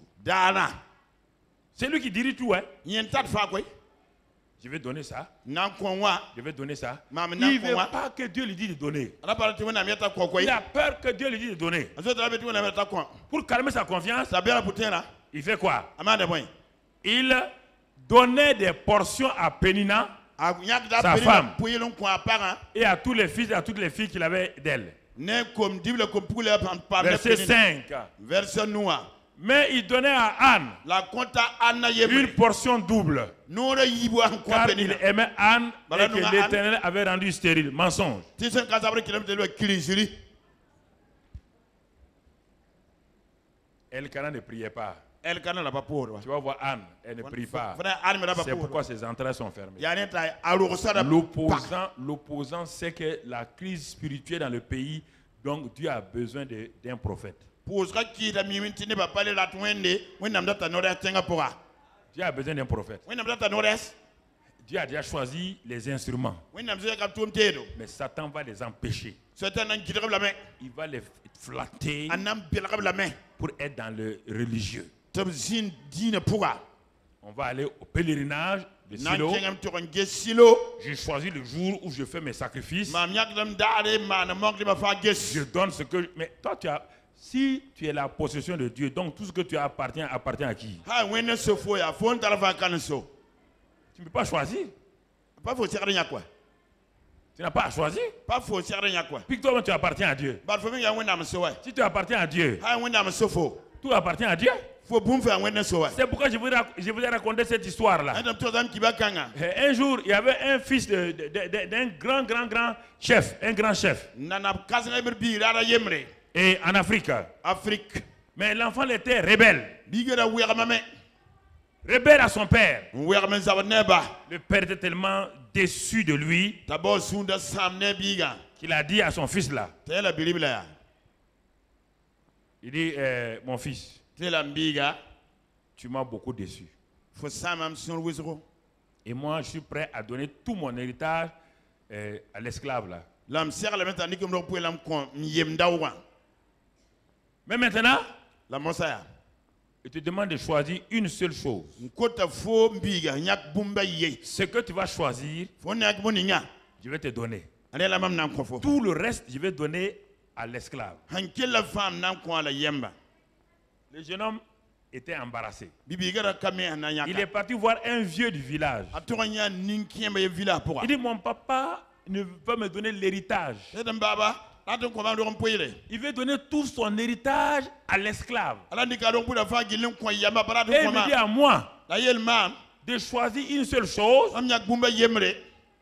C'est lui qui dirige tout. Hein? Je vais donner ça. Je vais donner ça. Il ne veut pas que Dieu lui dise de donner. Il a peur que Dieu lui dise de donner. Pour calmer sa confiance, il fait quoi? Il donnait des portions à Pénina, sa femme, et à tous les fils et à toutes les filles qu'il avait d'elle. Verset 5. Mais il donnait à Anne une portion double. Car il aimait Anne et que l'Éternel avait rendu stérile. Mensonge. Elkana ne priait pas. Tu vas voir Anne, elle ne prie pas. C'est pourquoi ses entrailles sont fermées. L'opposant sait que la crise spirituelle dans le pays, donc Dieu a besoin d'un prophète. Dieu a besoin d'un prophète. Dieu a déjà choisi les instruments. Mais Satan va les empêcher. Il va les flatter pour être dans le religieux. On va aller au pèlerinage de Silo. J'ai choisi le jour où je fais mes sacrifices. Je donne ce que... Mais toi, si tu es la possession de Dieu, donc tout ce que tu as appartient à qui? Tu ne peux pas choisir. Tu n'as pas à choisir. Puis toi, tu appartiens à Dieu. Si tu appartiens à Dieu, tout appartient à Dieu. C'est pourquoi je vous ai raconté cette histoire-là. Un jour, il y avait un fils d'un grand chef, un grand chef. Et en Afrique. Mais l'enfant était rebelle. Rebelle à son père. Le père était tellement déçu de lui qu'il a dit à son fils là. Il dit, mon fils, tu m'as beaucoup déçu. Et moi, je suis prêt à donner tout mon héritage à l'esclave là. Mais maintenant, il te demande de choisir une seule chose. Ce que tu vas choisir, je vais te donner. Tout le reste, je vais donner à l'esclave. Le jeune homme était embarrassé. Il est parti voir un vieux du village. Il dit, mon papa ne veut pas me donner l'héritage. Il veut donner tout son héritage à l'esclave. Et il me dit à moi de choisir une seule chose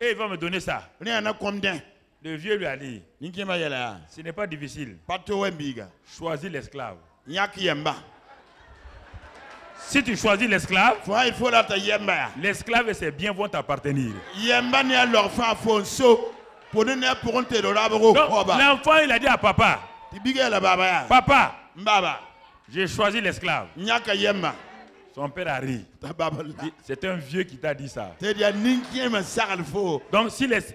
et il va me donner ça. Le vieux lui a dit, ce n'est pas difficile. Choisis l'esclave. Si tu choisis l'esclave, l'esclave et ses biens vont t'appartenir. L'enfant il a dit à papa, papa, j'ai choisi l'esclave. Son père a ri. C'est un vieux qui t'a dit ça. Donc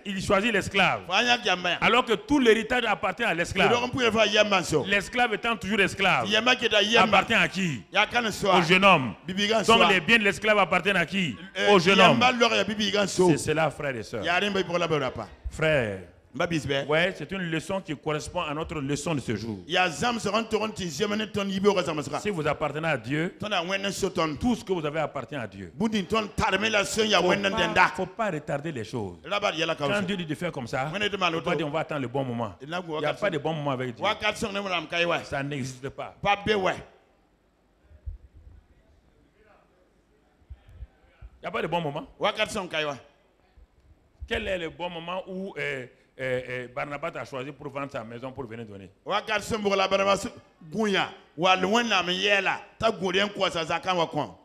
il choisit l'esclave, alors que tout l'héritage appartient à l'esclave. L'esclave étant toujours esclave, appartient à qui? Au jeune homme. Donc les biens de l'esclave appartiennent à qui? Au jeune homme. C'est cela, frères et sœurs. Frère, ouais, c'est une leçon qui correspond à notre leçon de ce jour. Si vous appartenez à Dieu, tout ce que vous avez appartient à Dieu. Il ne faut pas retarder les choses. Quand Dieu dit de faire comme ça, on ne peut pas dire on va attendre le bon moment. Il n'y a pas de bon moment avec Dieu. Ça n'existe pas. Il n'y a pas de bon moment. Quel est le bon moment où Barnabas a choisi pour vendre sa maison pour venir donner?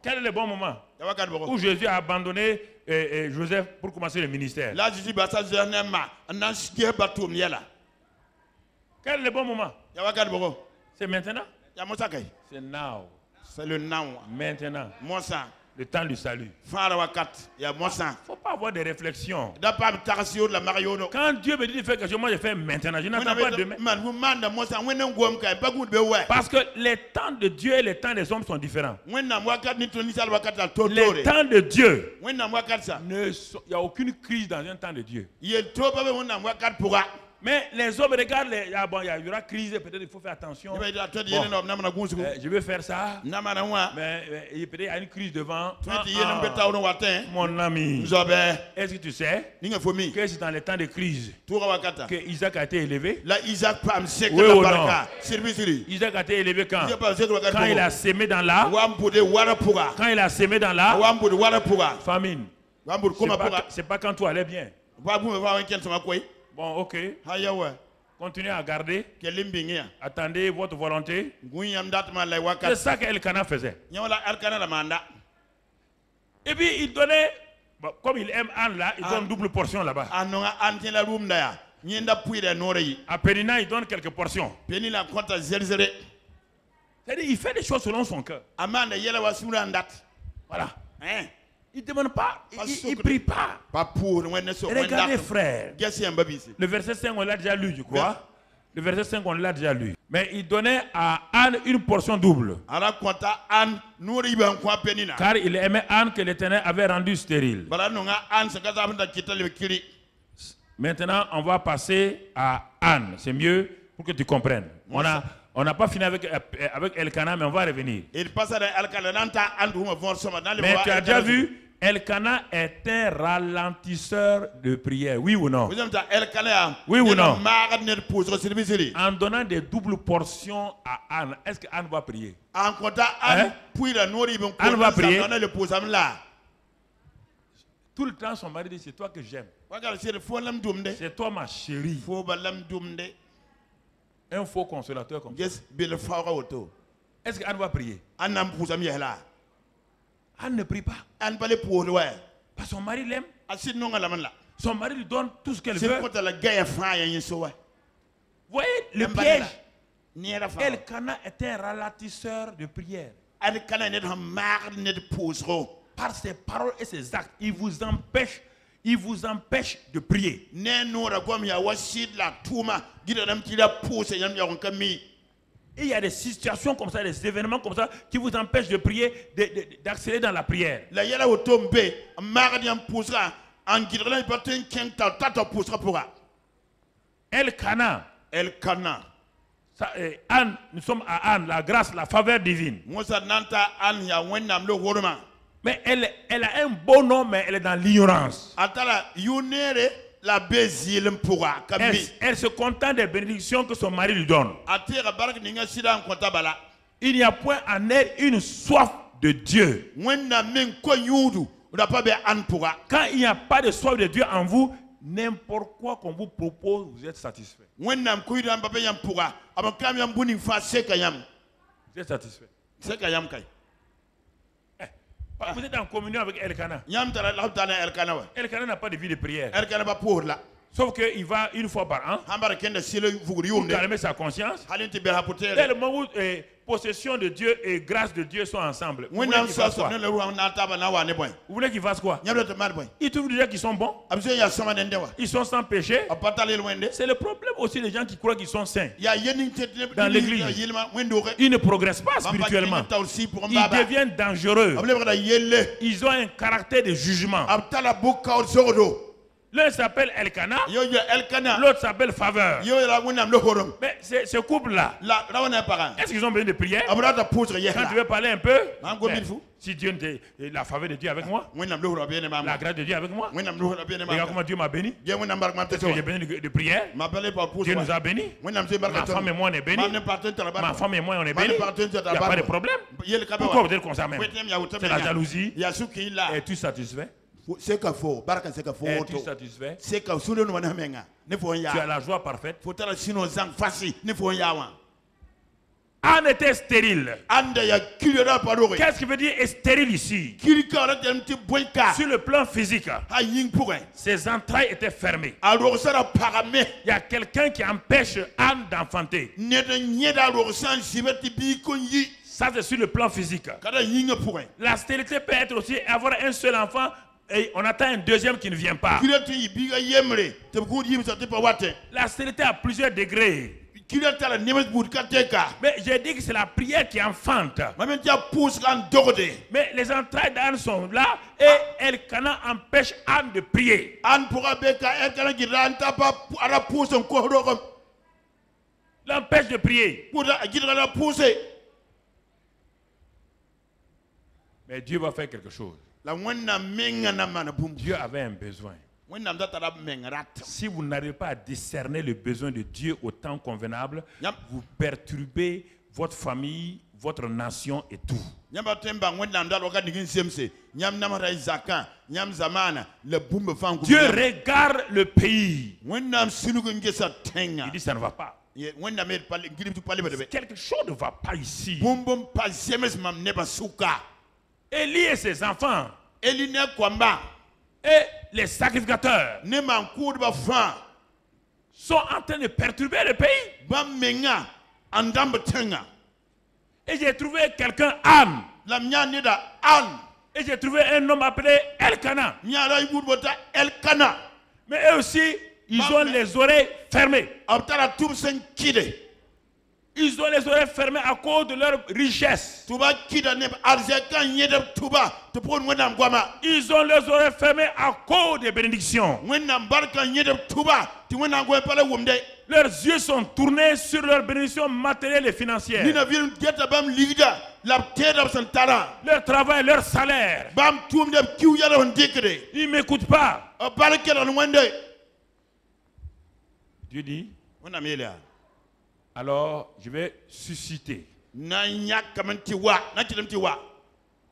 Quel est le bon moment où Jésus a abandonné Joseph pour commencer le ministère? Quel est le bon moment? C'est maintenant. C'est now. C'est le now. Maintenant. Maintenant. Le temps du salut. Il ne faut pas avoir des réflexions. Quand Dieu me dit de faire quelque chose, moi je fais maintenant. Je n'attends pas demain. Parce que les temps de Dieu et les temps des hommes sont différents. Les temps de Dieu, il n'y a aucune crise dans un temps de Dieu. Mais les hommes regardent, il y aura crise, peut-être il faut faire attention. Bon, je vais faire ça, mais peut-être il y a une crise devant. Mon ami, est-ce que tu sais que c'est dans les temps de crise que Isaac a été élevé? Oui ou non? Isaac a été élevé quand il a semé dans l'arbre. Quand il a semé dans l'arbre, famine. C'est pas quand tout allait bien. Bon, ok. Continuez à garder. Attendez votre volonté. C'est ça qu'Elkana faisait. Et puis il donnait, comme il aime Anne là, il donne double portion là-bas. À Pénina, il donne quelques portions. C'est-à-dire, il fait des choses selon son cœur. Voilà. Il ne demande pas, il ne prie pas. Regardez frère, le verset 5 on l'a déjà lu je crois. Le verset 5, on l'a déjà lu. Mais il donnait à Anne une portion double. Car il aimait Anne que l'Éternel avait rendue stérile. Maintenant, on va passer à Anne. C'est mieux pour que tu comprennes. On n'a pas fini avec Elkanah, mais on va revenir. Mais tu as déjà vu, Elkanah est un ralentisseur de prière, oui ou non? Oui ou non? En donnant des doubles portions à Anne, est-ce que Anne va prier? Hein? Anne va prier. Tout le temps, son mari dit, c'est toi que j'aime. C'est toi ma chérie. Un faux consolateur comme ça. Est-ce qu'Anne va prier? Anne ne prie pas. Parce que son mari l'aime. Son mari lui donne tout ce qu'elle veut. Vous voyez le piège? Elkanah est un ralentisseur de prière. Par ses paroles et ses actes, il vous empêche de prier. Et il y a des situations comme ça, des événements comme ça qui vous empêchent de prier, d'accélérer dans la prière. Elkanah. Anne, nous sommes à Anne, la grâce, la faveur divine. Mais elle a un beau nom, mais elle est dans l'ignorance. Elle se contente des bénédictions que son mari lui donne. Il n'y a point en elle une soif de Dieu. Quand il n'y a pas de soif de Dieu en vous, n'importe quoi qu'on vous propose, vous êtes satisfait. Vous êtes satisfait. Vous êtes en communion avec Elkanah. Elkanah n'a pas de vie de prière. Sauf qu'il va une fois par an pour calmer sa conscience. Dès le moment où possession de Dieu et grâce de Dieu sont ensemble, vous voulez qu'il fasse quoi? Ils trouvent déjà qu'ils sont bons. Ils sont sans péché. C'est le problème aussi des gens qui croient qu'ils sont saints. Dans l'église, ils ne progressent pas spirituellement. Ils deviennent dangereux. Ils ont un caractère de jugement. L'un s'appelle Elkanah, l'autre s'appelle Faveur. Mais ce couple-là, est-ce qu'ils ont besoin de prière? Quand tu veux parler un peu, si Dieu, la faveur de Dieu avec moi, la grâce de Dieu avec moi, regarde comment Dieu m'a béni. Est-ce que j'ai besoin de prière? Dieu nous a bénis. Ma femme et moi on est bénis. Ma femme et moi on est bénis. Il n'y a pas de problème. Pourquoi vous êtes comme ça même? C'est la jalousie. Es-tu satisfait? Es-tu satisfait? Tu as la joie parfaite. Anne était stérile. Qu'est-ce qui veut dire stérile ici? Sur le plan physique, ses entrailles étaient fermées. Il y a quelqu'un qui empêche Anne d'enfanter. Ça c'est sur le plan physique. La stérilité peut être aussi avoir un seul enfant et on attend un deuxième qui ne vient pas. La stérilité a plusieurs degrés. Mais j'ai dit que c'est la prière qui enfante. Mais les entrailles d'Anne sont là et Elkanah empêche Anne de prier. L'empêche de prier. Mais Dieu va faire quelque chose. Dieu avait un besoin. Si vous n'arrivez pas à discerner le besoin de Dieu au temps convenable, vous perturbez votre famille, votre nation et tout. Dieu regarde le pays. Il dit ça ne va pas. Quelque chose ne va pas ici. Élie et ses enfants et les sacrificateurs sont en train de perturber le pays. Et j'ai trouvé quelqu'un, Anne. Et j'ai trouvé un homme appelé Elkanah. Mais eux aussi, Ils ont les oreilles fermées. Ils ont les oreilles fermées à cause de leur richesse. Ils ont les oreilles fermées à cause des bénédictions. Leurs yeux sont tournés sur leurs bénédictions matérielles et financières. Leur travail, leur salaire. Ils ne m'écoutent pas. Dieu dit, alors je vais susciter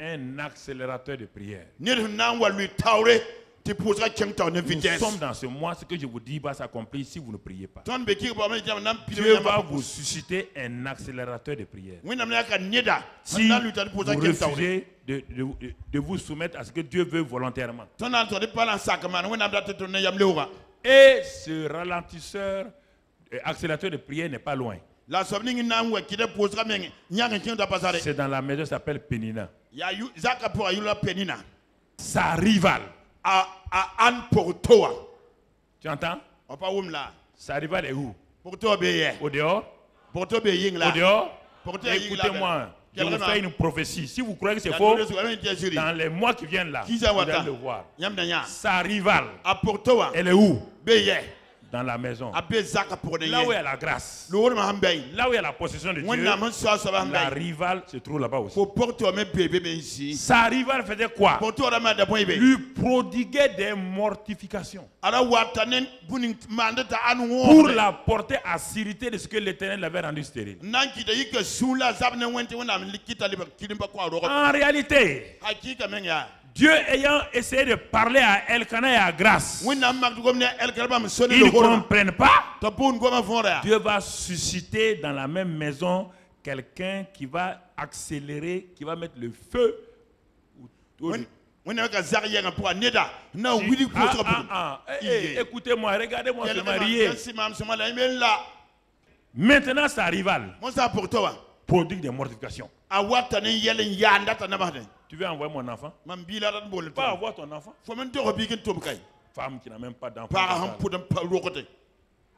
un accélérateur de prière. Nous sommes dans ce mois, ce que je vous dis va s'accomplir si vous ne priez pas. Dieu va vous susciter un accélérateur de prière. Si vous refusez de vous soumettre à ce que Dieu veut volontairement. Et ce ralentisseur, accélérateur de prière n'est pas loin. C'est dans la maison qui s'appelle Pénina. Sa rivale. Tu entends? Sa rivale est où? Au dehors? Au dehors? Écoutez-moi, je vous fais une prophétie. Si vous croyez que c'est faux, dans les mois qui viennent là, vous allez le voir. Sa rivale, elle est où? Dans la maison. Là où il y a la grâce. Là où il y a la possession de Dieu. La rivale se trouve là-bas aussi. Sa rivale faisait quoi? Lui prodiguait des mortifications. Pour la porter à s'irriter de ce que l'Éternel avait rendu stérile. En réalité, Dieu ayant essayé de parler à Elkanah et à Grâce, ils ne comprennent pas. Dieu va susciter dans la même maison quelqu'un qui va accélérer, qui va mettre le feu. Écoutez-moi, regardez-moi se marier. Maintenant, sa rivale produit des mortifications. Tu veux envoyer mon enfant? Pas avoir ton enfant. Femme qui n'a même pas d'enfant.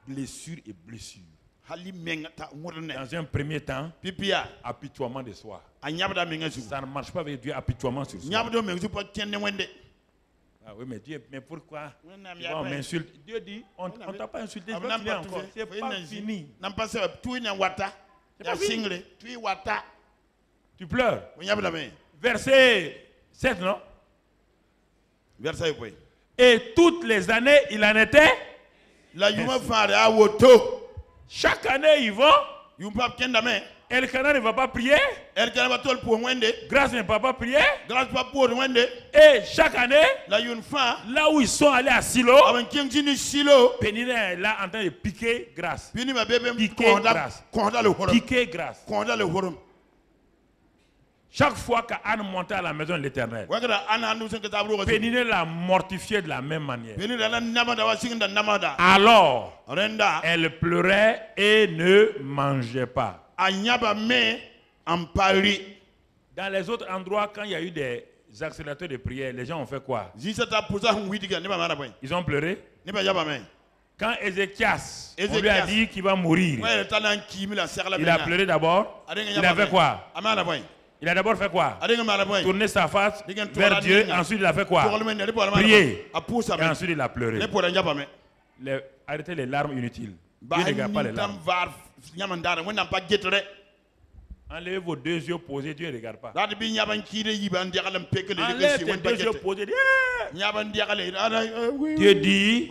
Blessure et blessure. Dans un premier temps, apitoiement de soi. Ça ne marche pas avec Dieu, apitoiement sur soi. Ah oui, mais Dieu, mais pourquoi on m'insulte? Dieu dit, on ne t'a pas insulté, je vais finir encore. C'est pas fini. Tu pleures. Verset 7, non? Verset 8. Et toutes les années, il en était. Chaque année, ils vont. Elkanah ne va pas prier. Grâce ne va pas prier. Et chaque année, là où ils sont allés à Silo, Pénina est là en train de piquer Grâce. Piquer Grâce. Piquer Grâce. Chaque fois qu'Anne montait à la maison de l'Éternel, Pénina l'a mortifié de la même manière. Alors, elle pleurait et ne mangeait pas. Dans les autres endroits, quand il y a eu des accélérateurs de prière, les gens ont fait quoi? Ils ont pleuré. Quand Ézéchias, on lui a dit qu'il va mourir, il a pleuré d'abord. Il a fait quoi? Il a d'abord fait quoi? Tourner sa face vers Dieu. Ensuite, il a fait quoi? Prier. Et ensuite, il a pleuré. Arrêtez les larmes inutiles. Dieu ne regarde pas les larmes. Enlevez vos deux yeux posés, Dieu ne regarde pas. Enlève tes deux yeux posés. Dieu dit,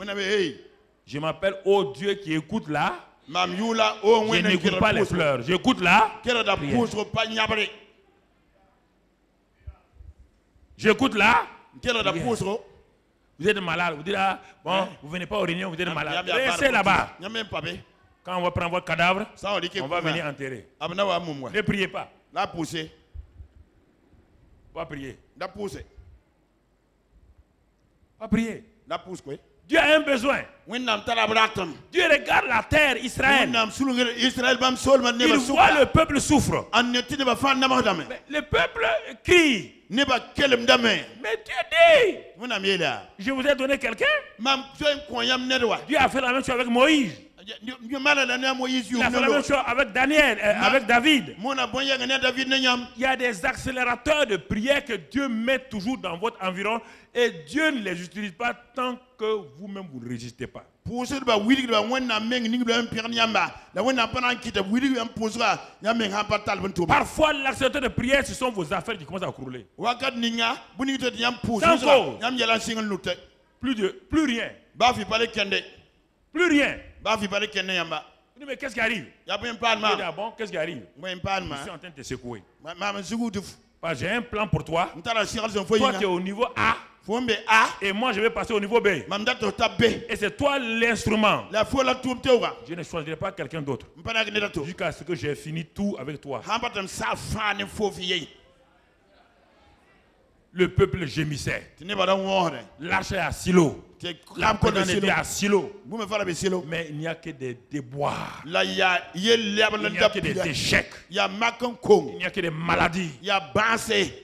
je m'appelle ô Dieu qui écoute là. Je n'écoute pas les pleurs. J'écoute là. J'écoute là. Vous êtes malade. Vous dites là, bon, vous ne venez pas aux réunions, vous êtes malade. Restez là-bas. Quand on va prendre votre cadavre, on va venir enterrer. Ne priez pas. Pas prier. Pas prier. Dieu a un besoin. Dieu regarde la terre, Israël. Il voit le peuple souffre. Le peuple crie. Mais Dieu dit, je vous ai donné quelqu'un. Dieu a fait la même chose avec Moïse. Il a fait la même chose avec Daniel, avec David. Il y a des accélérateurs de prière que Dieu met toujours dans votre environ et Dieu ne les utilise pas tant que vous-même vous ne résistez pas. Parfois, l'accélérateur de prière, ce sont vos affaires qui commencent à crouler. Sans cause. Plus rien. Plus rien. Mais qu'est-ce qui arrive? Bon, qu'est-ce qui arrive? Je suis en train de te secouer. J'ai un plan pour toi. Toi, tu es au niveau A. Et moi, je vais passer au niveau B. Et c'est toi l'instrument. Je ne choisirai pas quelqu'un d'autre. Jusqu'à ce que j'ai fini tout avec toi. Le peuple gémissait. L'arche est à Silo. La présence était à Silo. Mais il n'y a que des déboires. Il n'y a que des échecs. Il n'y a que des maladies. Il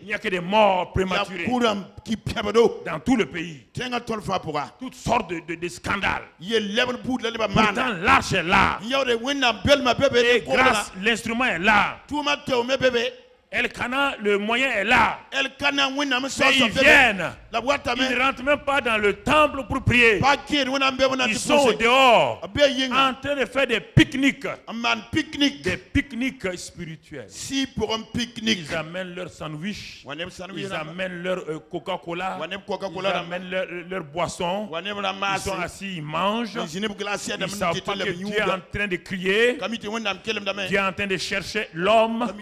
n'y a que des morts prématurées. Dans tout le pays. Toutes sortes de scandales. Pourtant, l'arche est là. Et grâce, l'instrument est là. Elkanah, le moyen est là. Mais ils viennent. Ils ne rentrent même pas dans le temple pour prier. Ils sont dehors en train de faire des pique-niques. Des pique-niques spirituels. Ils amènent leur sandwich. Ils amènent leur Coca-Cola. Ils amènent leur boisson. Ils sont assis, ils mangent. Ils ne savent pas que Dieu est en train de crier. Dieu est en train de chercher l'homme.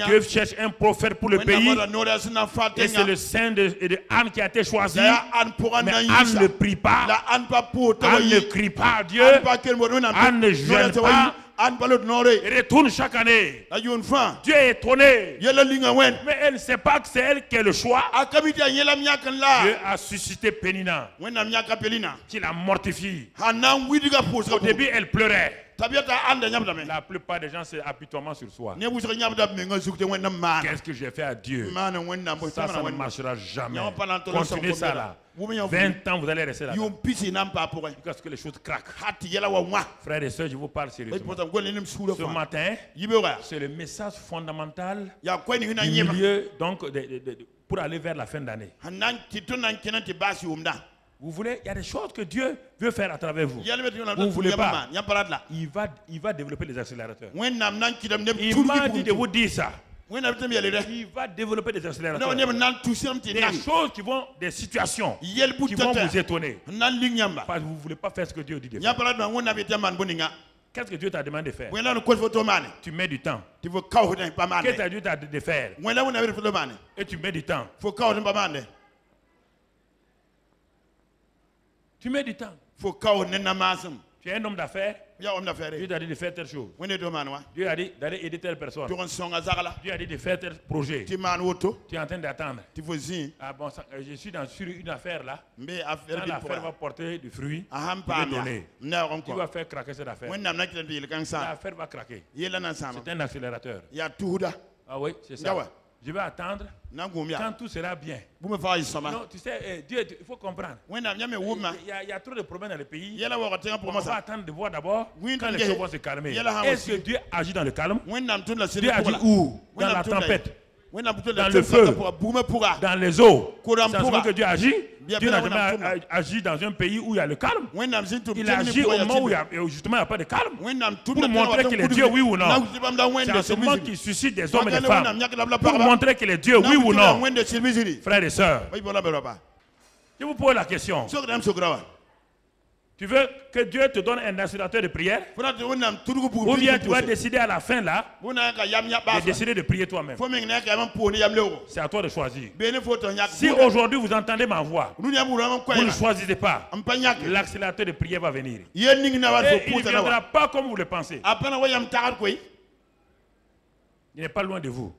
Dieu cherche un prophète pour le pays. Et c'est le sein de Anne qui a été choisi. Mais Anne ne prie pas. Anne ne crie pas à Dieu. Anne ne jeûne pas. Elle retourne chaque année. Dieu est étonné. Mais elle ne sait pas que c'est elle qui est le choix. Dieu a suscité Pénina. Qui la mortifie. Au début, elle pleurait. La plupart des gens c'est apitoiement sur soi. Qu'est-ce que j'ai fait à Dieu? Ça ne marchera jamais. Continuez ça là. 20 ans, vous allez rester là. Parce que les choses craquent. Frères et sœurs, je vous parle sérieusement. Ce matin, c'est le message fondamental du milieu donc, pour aller vers la fin d'année. Vous voulez, il y a des choses que Dieu veut faire à travers vous. Vous ne voulez pas. Il va développer les accélérateurs. Il m'a dit de vous dire ça. Il va développer des accélérateurs. Des choses qui vont, des situations qui vont vous étonner. Parce que vous ne voulez pas faire ce que Dieu dit de faire. Qu'est-ce que Dieu t'a demandé de faire? Tu mets du temps. Qu'est-ce que Dieu t'a dit de faire? Et tu mets du temps. Tu mets du temps. Tu es un homme d'affaires. Dieu t'a dit de faire telle chose. Dieu a dit d'aller aider telle personne. Dieu a dit de faire tel projet. Tu es en train d'attendre. Ah bon, je suis sur une affaire là. Quand l'affaire va porter du fruit, tu vas faire craquer cette affaire. L'affaire va craquer. C'est un accélérateur. Ah oui, c'est ça. Je vais attendre quand tout sera bien. Non, tu sais, Dieu, il faut comprendre. Il y a trop de problèmes dans le pays. On va attendre de voir d'abord quand les choses vont se calmer. Est-ce que Dieu agit dans le calme? Dieu agit où? Dans la tempête. Dans le feu, dans les eaux. C'est que Dieu agit. Dieu n'a jamais agi dans un pays où il y a le calme. Il agit au moment où justement il n'y a pas de calme. Pour montrer qu'il est Dieu, oui ou non. C'est à ce moment qu'il suscite des hommes et des femmes. Pour montrer qu'il est Dieu, oui ou non. Frères et sœurs, je vous pose la question. Tu veux que Dieu te donne un accélérateur de prière? Ou bien tu vas décider à la fin là de décider de prier toi-même? C'est à toi de choisir. Si aujourd'hui vous entendez ma voix, vous ne choisissez pas, l'accélérateur de prière va venir. Et il ne viendra pas comme vous le pensez. Il n'est pas loin de vous.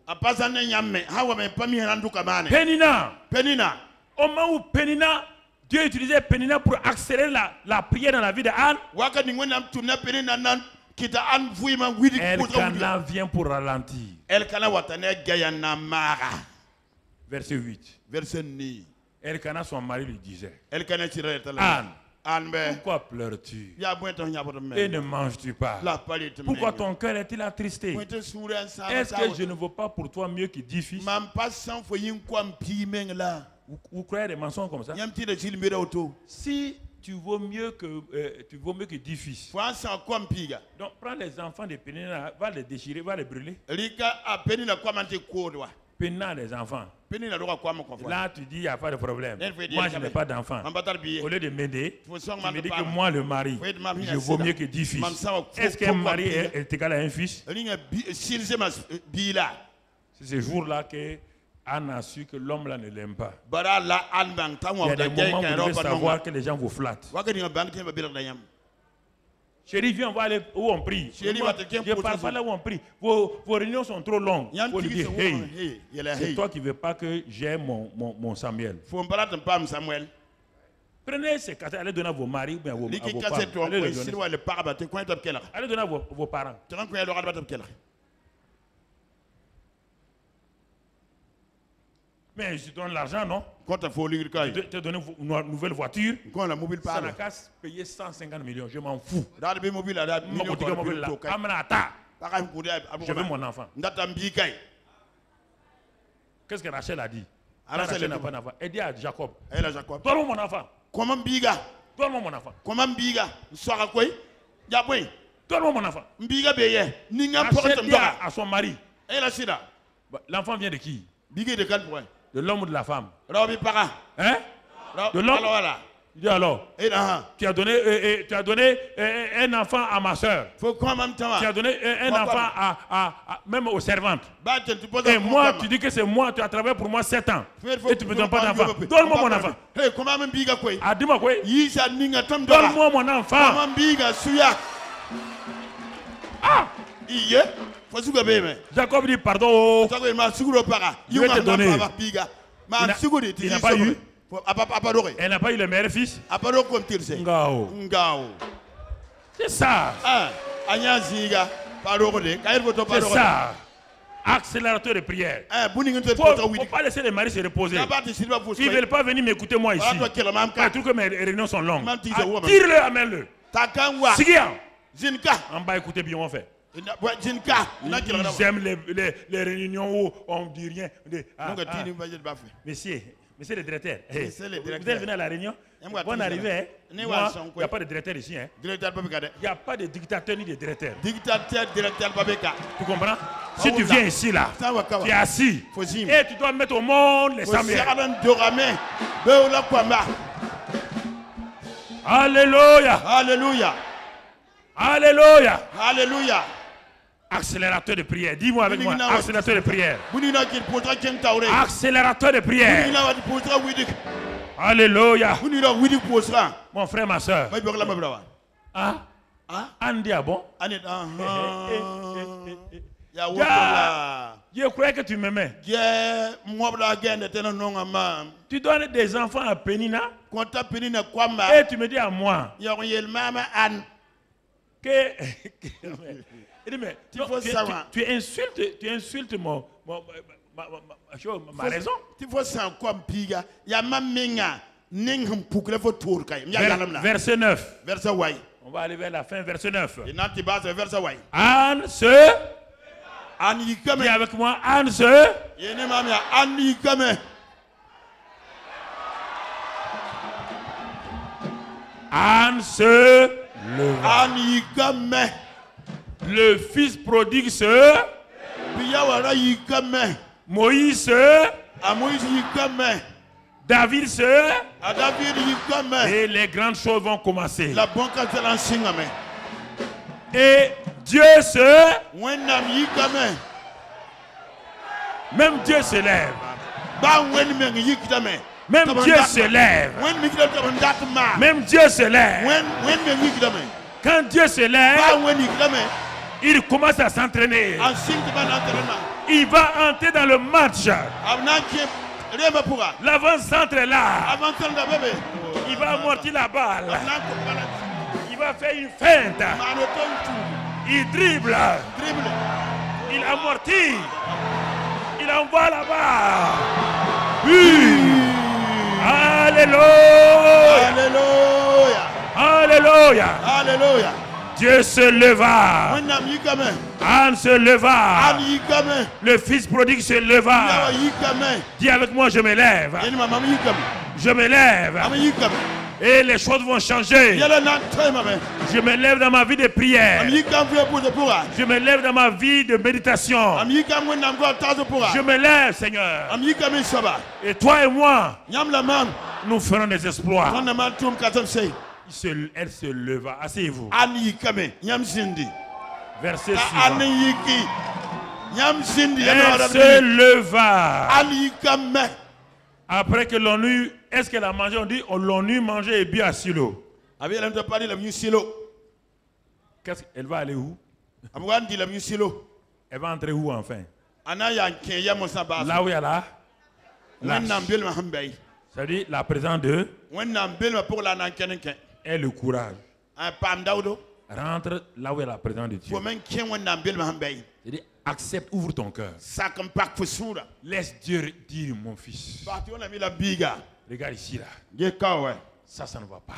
Pénina. Au moment où Pénina Dieu utilisait Pénina pour accélérer la prière dans la vie de Anne. Elkana vient pour ralentir. Verset 8. Elkana, son mari, lui disait, Anne, pourquoi pleures-tu et ne manges-tu pas? Pourquoi ton cœur est-il attristé? Est-ce que je ne vaux pas pour toi mieux que 10 fils? Vous croyez des mensonges comme ça? Si tu vaux mieux que 10 fils, donc prends les enfants de Pénina, va les déchirer, va les brûler. Pénina les enfants. Là, tu dis, il n'y a pas de problème. Moi, je n'ai pas d'enfant. Au lieu de m'aider, tu me dis que moi, le mari, je vaux mieux que 10 fils. Est-ce qu'un mari est égal à un fils? C'est ce jour-là que Anne a su que l'homme là ne l'aime pas. Il y a des moments où vous devez savoir que les gens vous flattent. Chérie, viens, on va aller où on prie. Je ne parle pas là où on prie. Vos réunions sont trop longues. Il faut lui dire, hey, c'est toi qui ne veux pas que j'ai mon Samuel. Prenez ces cassettes, allez donner à vos maris ou à vos parents. Allez donner à vos parents. Mais je te donne l'argent, non? Je te donne une nouvelle voiture. Ça n'a qu'à payer 150 millions. Je m'en fous. Je veux mon enfant. Qu'est-ce que Rachel a dit? Rachel n'a pas d'enfant. Elle dit à Jacob, donne-moi mon enfant. Donne-moi mon enfant. Donne-moi mon enfant. Rachel dit à son mari, l'enfant vient de qui? De l'homme ou de la femme? Hein? De l'homme? Il dit alors, tu as donné un enfant à ma soeur. Tu as donné un enfant même aux servantes. Et moi, tu dis que c'est moi, tu as travaillé pour moi 7 ans. Et tu ne me donnes pas d'enfant. Donne-moi mon enfant. Ah, dis-moi quoi? Donne-moi mon enfant. Ah! Jacob dit pardon. Je vais te donner. Il n'a pas eu. Elle n'a pas eu le meilleur fils. Ngao. C'est ça. C'est ça. Accélérateur de prière. Il ne faut pas laisser les maris se reposer. Ils ne veulent pas venir m'écouter moi ici. Je trouve que mes réunions sont longues. Tire-le, amène-le. Sigia. En bas, écoutez bien, on fait. Ils aiment les réunions où on ne dit rien. Monsieur le directeur, vous êtes venu à la réunion? Bonne arrivée. Il n'y a pas de directeur ici. Il n'y a pas de dictateur ni de directeur. Tu comprends? Si tu viens ici, là, tu es assis et tu dois mettre au monde les Samuels. Alléluia. Alléluia. Alléluia. Alléluia. Accélérateur de prière. Dis-moi avec moi. Accélérateur de prière. Accélérateur de prière. Alléluia. Mon frère, ma soeur. Ah? Anne dit, ah bon? Je croyais que tu m'aimais. Tu donnes des enfants à Pénina. Et tu me dis à moi que mais tu insultes ma raison. Verset 9. On va aller vers la fin, verset 9. Anne se. Dis avec moi, Anne se. Anne se leva. Le fils prodigue se. Moïse se. David se. Et les grandes choses vont commencer. Et Dieu se. Même Dieu se lève. Même Dieu se lève. Même Dieu se lève. Quand Dieu se lève, il commence à s'entraîner. Il va entrer dans le match. L'avant-centre est là. Il va amortir la balle. Il va faire une feinte. Il dribble. Il amortit. Il envoie la balle. Alléluia. Alléluia. Alléluia. Dieu se leva. Anne se leva. Le fils prodigue se leva. Dis avec moi, je me lève. Je me lève. Et les choses vont changer. Je me lève dans ma vie de prière. Je me lève dans ma vie de méditation. Je me lève, Seigneur. Et toi et moi, nous ferons des exploits. Elle se leva. Asseyez-vous. Verset suivant. Elle se leva. Après que l'on eut, est-ce qu'elle a mangé? On dit l'on eut mangé et bu à Silo. Qu'est-ce qu'elle va aller où? Elle va entrer où enfin? Là où il y a là. Ça veut dire la présence de et le courage. Rentre là où il y a la présence de Dieu. C'est-à-dire, accepte, ouvre ton cœur. Laisse Dieu dire, mon fils. Regarde ici là. Ça ne va pas.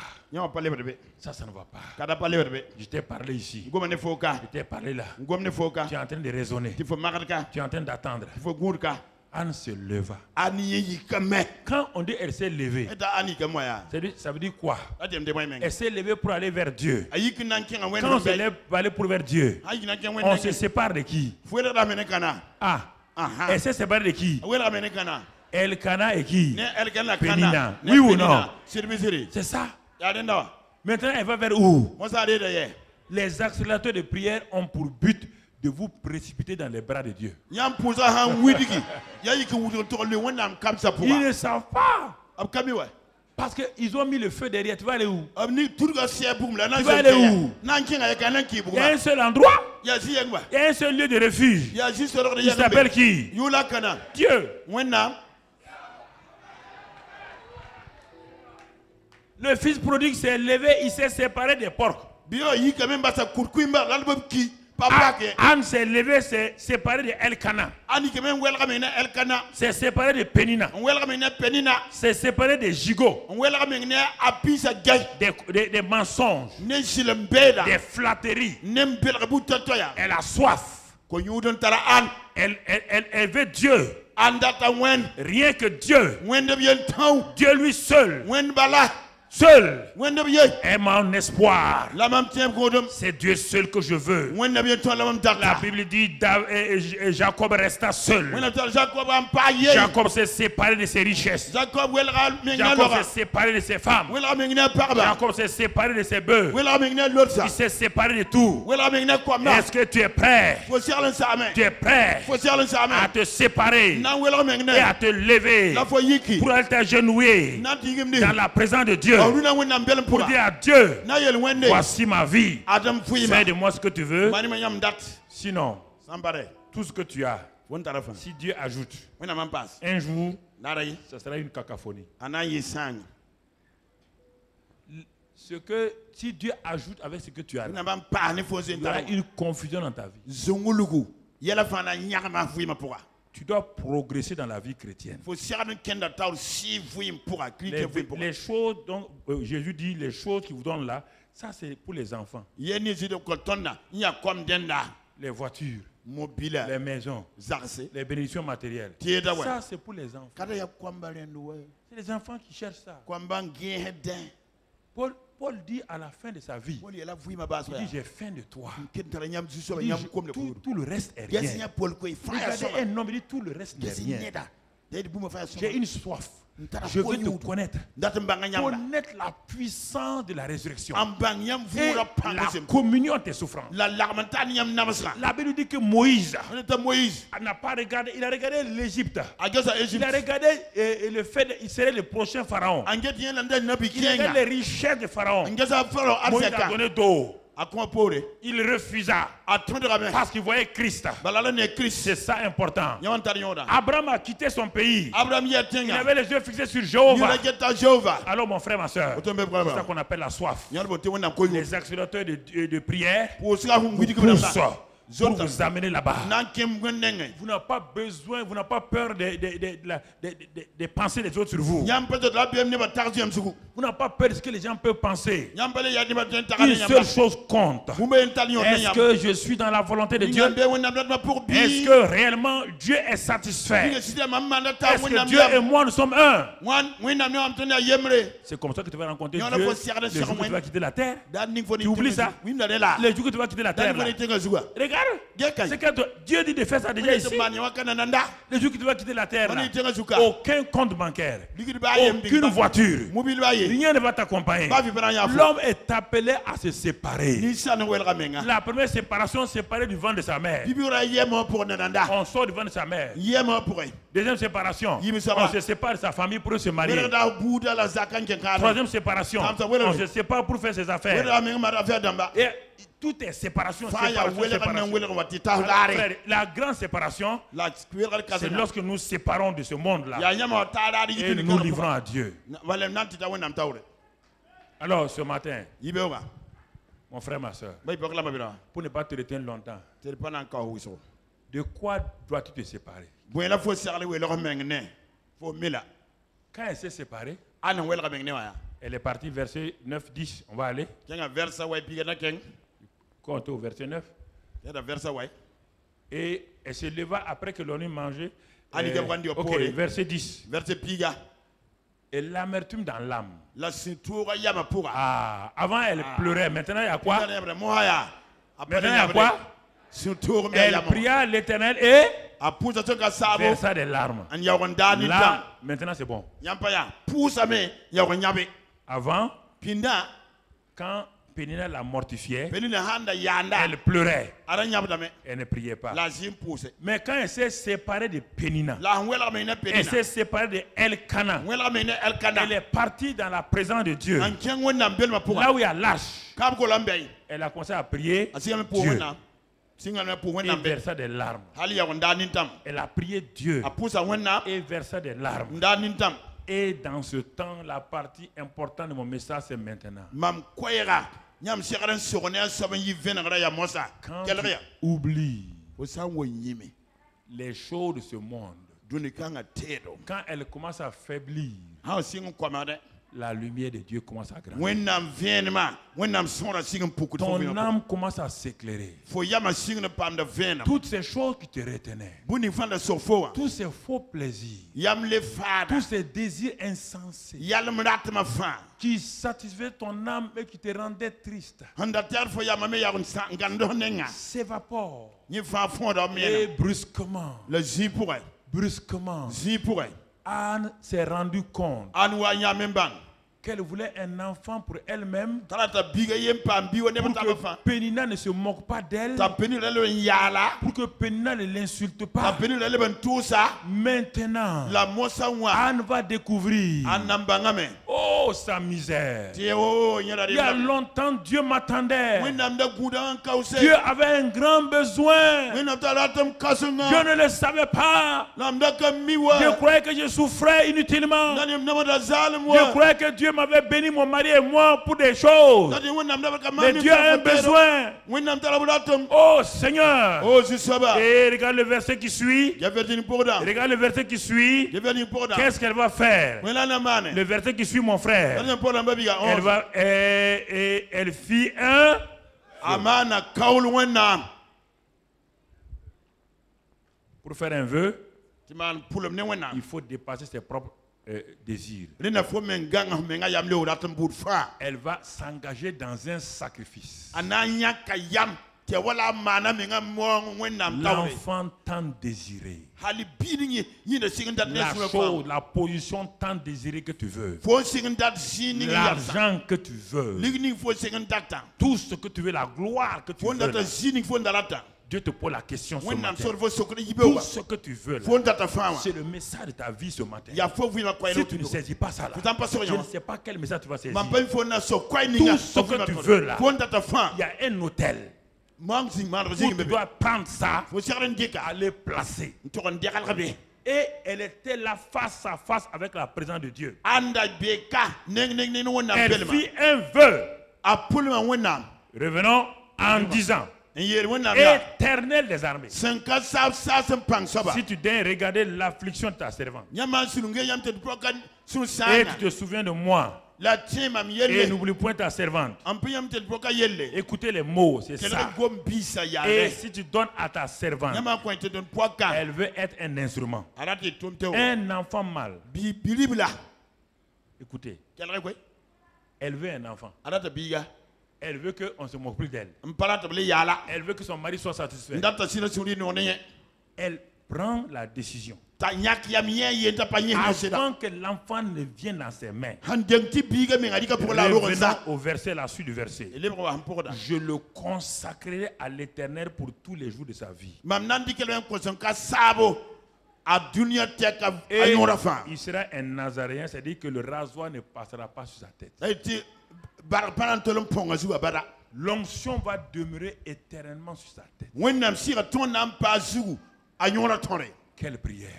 Ça ne va pas. Je t'ai parlé ici. Je t'ai parlé là. Tu es en train de raisonner. Tu es en train d'attendre. Anne se leva. Quand on dit elle s'est levée, ça veut dire quoi? Elle s'est levée pour aller vers Dieu. Quand on se lève pour aller vers Dieu, on se sépare de qui? Elle s'est séparée de qui? Elkana et qui? Pénina. Oui ou non? C'est ça. Maintenant, elle va vers où? Les accélérateurs de prière ont pour but de vous précipiter dans les bras de Dieu. Ils ne savent pas. Parce qu'ils ont mis le feu derrière. Tu vas aller où? Tu vas aller où? Il y a un seul endroit. Il y a un seul lieu de refuge. Il s'appelle qui? Dieu. Le fils prodigue s'est levé, il s'est séparé des porcs. Anne s'est levée, s'est séparée de Elkana. S'est séparée de Pénina. S'est séparée de Gigot. Des mensonges. Des flatteries. Elle a soif. Elle veut Dieu. Rien que Dieu. Dieu lui seul. Seul est mon espoir. C'est Dieu seul que je veux. La Bible dit Jacob resta seul. Jacob s'est séparé de ses richesses. Jacob s'est séparé de ses femmes. Jacob s'est séparé de ses bœufs. Il s'est séparé de tout. Est-ce que tu es prêt? Tu es prêt à te séparer et à te lever pour aller t'agenouiller dans la présence de Dieu? Pour dire à Dieu, voici ma vie, fais de moi ce que tu veux. Sinon, tout ce que tu as, si Dieu ajoute, un jour, ça sera une cacophonie. Ce que, si Dieu ajoute avec ce que tu as, il y aura une confusion dans ta vie. Tu dois progresser dans la vie chrétienne. Les choses dont Jésus dit, les choses qu'il vous donne là, ça c'est pour les enfants. Les voitures, les maisons, les bénédictions matérielles. Ça c'est pour les enfants. C'est les enfants qui cherchent ça. Paul dit à la fin de sa vie, il dit j'ai faim de toi. Il dit, tout le reste est rien. Regardez un homme, il dit tout le reste n'est rien. J'ai une soif. Je veux te connaître. Connaître la puissance de la résurrection. Et la communion de tes souffrances. La Bible dit que Moïse n'a pas regardé. Il a regardé l'Égypte. Il a regardé le fait qu'il serait le prochain pharaon. Il a regardé les richesses de pharaon. Moïse a donné d'eau. Il refusa parce qu'il voyait Christ. C'est ça important. Abraham a quitté son pays. Il avait les yeux fixés sur Jéhovah. Alors mon frère, ma soeur, c'est ça qu'on appelle la soif. Les accélérateurs de prière poussent pour vous amener là-bas. Vous n'avez pas besoin, vous n'avez pas peur des pensées des autres sur vous. Vous n'avez pas peur de ce que les gens peuvent penser. Une seule chose compte. Est-ce que je suis dans la volonté de Dieu? Est-ce que réellement Dieu est satisfait? Est-ce que Dieu et moi nous sommes un? C'est comme ça que tu vas rencontrer Dieu le jour où tu vas quitter la terre. Tu oublies ça? Le jour où tu vas quitter la terre. Regarde, c'est que Dieu dit de faire ça déjà ici. Le jour que tu vas quitter la terre, là, aucun compte bancaire, aucune voiture, rien ne va t'accompagner. L'homme est appelé à se séparer. La première séparation, séparée du ventre de sa mère. On sort du ventre de sa mère. Deuxième séparation, on se sépare de sa famille pour se marier. Troisième séparation, on se sépare pour faire ses affaires. Et tout est séparation, La grande séparation, c'est lorsque nous séparons de ce monde-là et nous livrons à Dieu. Alors ce matin, mon frère, ma soeur, pour ne pas te retenir longtemps, de quoi dois-tu te séparer? Quand elle s'est séparée, elle est partie verset 9-10. On va aller. Compte au verset 9. Et elle se leva après que l'on eut mangé. Verset 10. Et l'amertume dans l'âme. Avant elle pleurait. Maintenant il y a quoi? Maintenant il y a quoi? Elle pria l'Éternel et versa des larmes. Là, maintenant c'est bon. Avant, quand Pénina la mortifiait, elle pleurait. Elle ne priait pas. Mais quand elle s'est séparée de Pénina, elle s'est séparée de Elkana, elle est partie dans la présence de Dieu. Là où il y a l'arche, elle a commencé à prier Dieu. Et versa des larmes. Elle a prié Dieu et versa des larmes. Et dans ce temps, la partie importante de mon message, c'est maintenant. Quand tu oublies les choses de ce monde, quand elles commencent à faiblir, la lumière de Dieu commence à grandir. Ton âme commence à s'éclairer. Toutes ces choses qui te retenaient, tous ces faux plaisirs, tous ces désirs insensés qui satisfaisaient ton âme et qui te rendaient triste, s'évaporent. Et brusquement, Anne s'est rendue compte qu'elle voulait un enfant pour elle-même, pour que Pénina ne se moque pas d'elle, pour que Pénina ne l'insulte pas. Maintenant, Anne va découvrir sa misère. Il y a longtemps, Dieu m'attendait. Dieu avait un grand besoin. Je ne le savais pas. Je croyais que je souffrais inutilement. Je croyais que Dieu m'avait béni, mon mari et moi, pour des choses. Mais Dieu a un besoin. Oh Seigneur. Et regarde le verset qui suit. Regarde le verset qui suit. Qu'est-ce qu'elle va faire? Le verset qui suit, mon frère. Elle fit un. Pour faire un vœu, il faut dépasser ses propres désir. Elle va s'engager dans un sacrifice. L'enfant tant désiré, la chose, la position tant désirée que tu veux, l'argent que tu veux, tout ce que tu veux, la gloire que tu veux, Dieu te pose la question ce matin. Tout ce que tu veux là, c'est le message de ta vie ce matin. Si tu ne saisis pas ça là, je ne sais pas quel message tu vas saisir. Tout ce que tu veux là, il y a un hôtel. Tu dois prendre ça, aller placer. Et elle était là face à face avec la présence de Dieu. Elle fit un vœu. Revenons en disant: Éternel des armées, si tu daignes regarder l'affliction de ta servante, et tu te souviens de moi, et n'oublie point ta servante, écoutez les mots, c'est ça. Et si tu donnes à ta servante, elle veut être un instrument, un enfant mâle. Écoutez, elle veut un enfant. Elle veut qu'on se moque plus d'elle. Elle veut que son mari soit satisfait. Elle prend la décision avant que l'enfant ne vienne dans ses mains. Revenons au verset, la suite du verset. Je le consacrerai à l'Éternel pour tous les jours de sa vie. Et il sera un Nazaréen, c'est-à-dire que le rasoir ne passera pas sur sa tête. L'onction va demeurer éternellement sur sa tête. Quelle prière!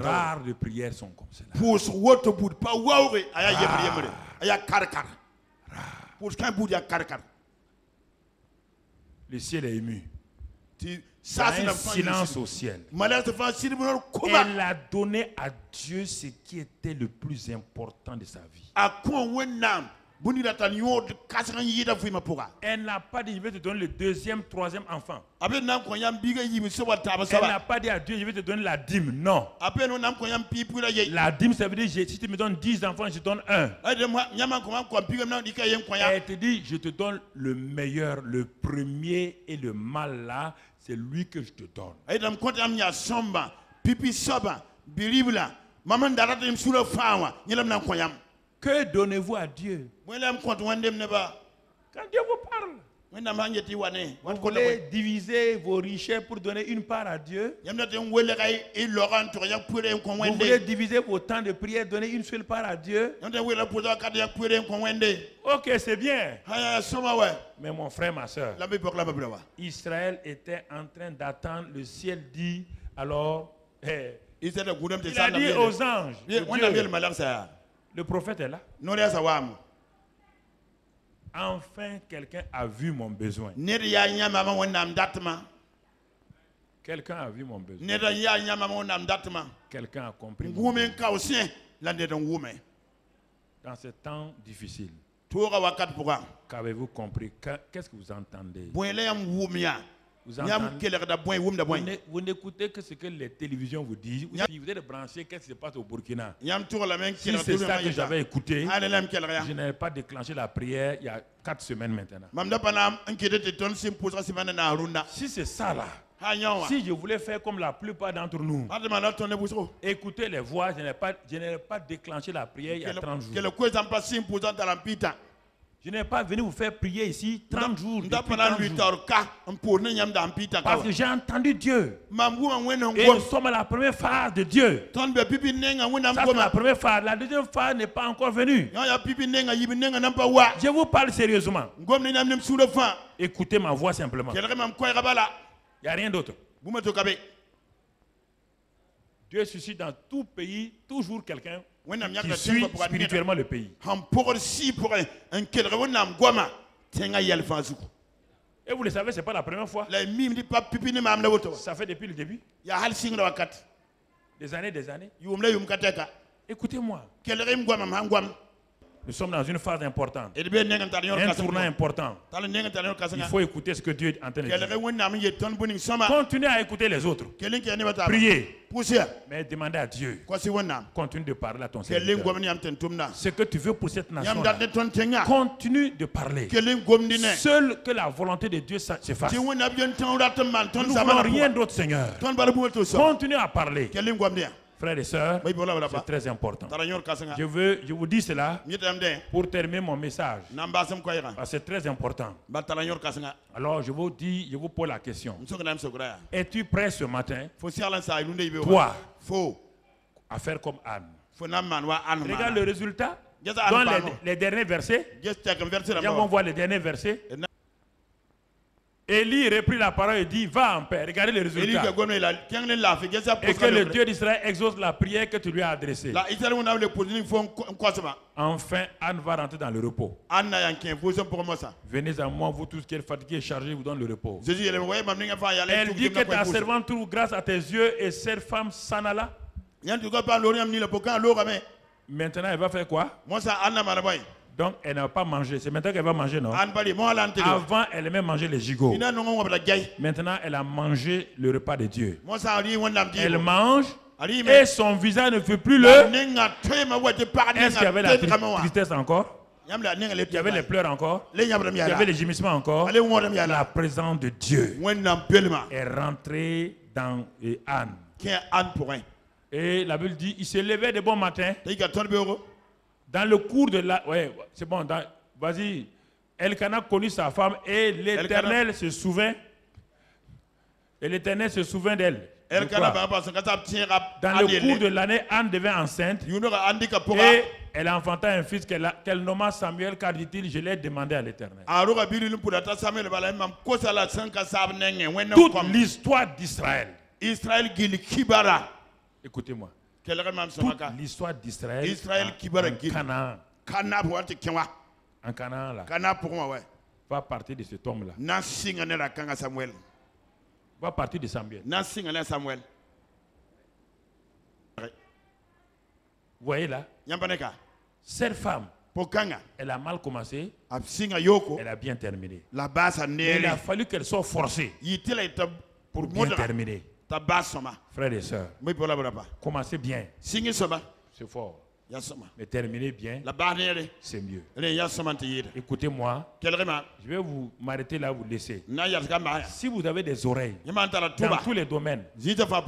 Rares de prières sont comme cela. Le ciel est ému. Il y a un silence au ciel. Elle a donné à Dieu ce qui était le plus important de sa vie. Elle n'a pas dit je vais te donner le deuxième, troisième enfant. Elle n'a pas dit à Dieu je vais te donner la dîme. Non. La dîme ça veut dire si tu me donnes 10 enfants, je te donne un. Elle te dit je te donne le meilleur, le premier et le mal là, c'est lui que je te donne. Que donnez-vous à Dieu? Quand Dieu vous parle, vous voulez diviser vos richesses pour donner une part à Dieu? Vous voulez diviser vos temps de prière, donner une seule part à Dieu? Ok, c'est bien. Mais mon frère, ma soeur, Israël était en train d'attendre. Le ciel dit alors, il a dit aux anges, le prophète est là. Enfin, quelqu'un a vu mon besoin. Quelqu'un a vu mon besoin. Quelqu'un a compris mon besoin. Dans ce temps difficile, qu'avez-vous compris? Qu'est-ce que vous entendez? Vous n'écoutez que ce que les télévisions vous disent. Vous êtes branché, qu'est-ce qui se passe au Burkina? Si c'est ça que j'avais écouté, je n'avais pas déclenché la prière il y a 4 semaines maintenant. Si c'est ça là, si je voulais faire comme la plupart d'entre nous, écoutez les voix, je n'ai pas déclenché la prière il y a 30 jours. Je n'ai pas venu vous faire prier ici 30 jours. Parce que j'ai entendu Dieu. Et nous sommes à la première phase de Dieu. Ça, c'est la première phase. La deuxième phase n'est pas encore venue. Je vous parle sérieusement. Écoutez ma voix simplement. Il n'y a rien d'autre. Dieu suscite dans tout pays toujours quelqu'un qui suit spirituellement le pays. Et vous le savez, ce n'est pas la première fois. Ça fait depuis le début. Des années. Écoutez-moi. Nous sommes dans une phase importante. Un tournant important. Il faut écouter ce que Dieu est en train de dire. Continuez à écouter les autres. Priez. Mais demandez à Dieu. Continue de parler à ton Seigneur. Ce que tu veux pour cette nation, continue de parler. Seul que la volonté de Dieu se fasse. Nous ne voulons rien d'autre, Seigneur. Continue à parler. Frères et sœurs, c'est très important. Je vous dis cela pour terminer mon message. C'est très important. Alors je vous dis, je vous pose la question. Es-tu prêt ce matin, toi, à faire comme Anne? Regarde le résultat dans les derniers versets. On voit les derniers versets. Élie reprit la parole et dit, va en paix. Regardez le résultat. Et que le Dieu d'Israël exauce la prière que tu lui as adressée. Enfin, Anne va rentrer dans le repos. Venez à moi, vous tous qui êtes fatigués et chargés, je vous donne le repos. Elle dit que ta servante trouve grâce à tes yeux, et cette femme s'en alla. Maintenant, elle va faire quoi? Donc, elle n'a pas mangé. C'est maintenant qu'elle va manger, non? Avant, elle aimait manger les gigots. Maintenant, elle a mangé le repas de Dieu. Elle mange et son visage ne fait plus le... Est-ce qu'il y avait la tristesse encore? Il y avait les pleurs encore? Il y avait les gémissements encore? La présence de Dieu est rentrée dans Anne. Et la Bible dit, il se levait de bon matin. Dans le cours de la... Ouais, c'est bon. Vas-y. Elkana connut sa femme et l'Éternel se souvint. Et l'Éternel se souvint d'elle. Dans le cours de l'année, Anne devint enceinte. Et elle enfanta un fils qu'elle nomma Samuel, car dit-il, je l'ai demandé à l'Éternel. Toute l'histoire d'Israël. Écoutez-moi. Toute l'histoire d'Israël en Canaan là, va partir de cet homme là, va partir de Samuel. Vous voyez là, cette femme, elle a mal commencé, elle a bien terminé. Il a fallu qu'elle soit forcée pour bien terminer. Frères et sœurs, commencez bien, c'est fort. Mais terminez bien, c'est mieux. Écoutez-moi, je vais vous m'arrêter là, vous laisser. Si vous avez des oreilles dans tous les domaines,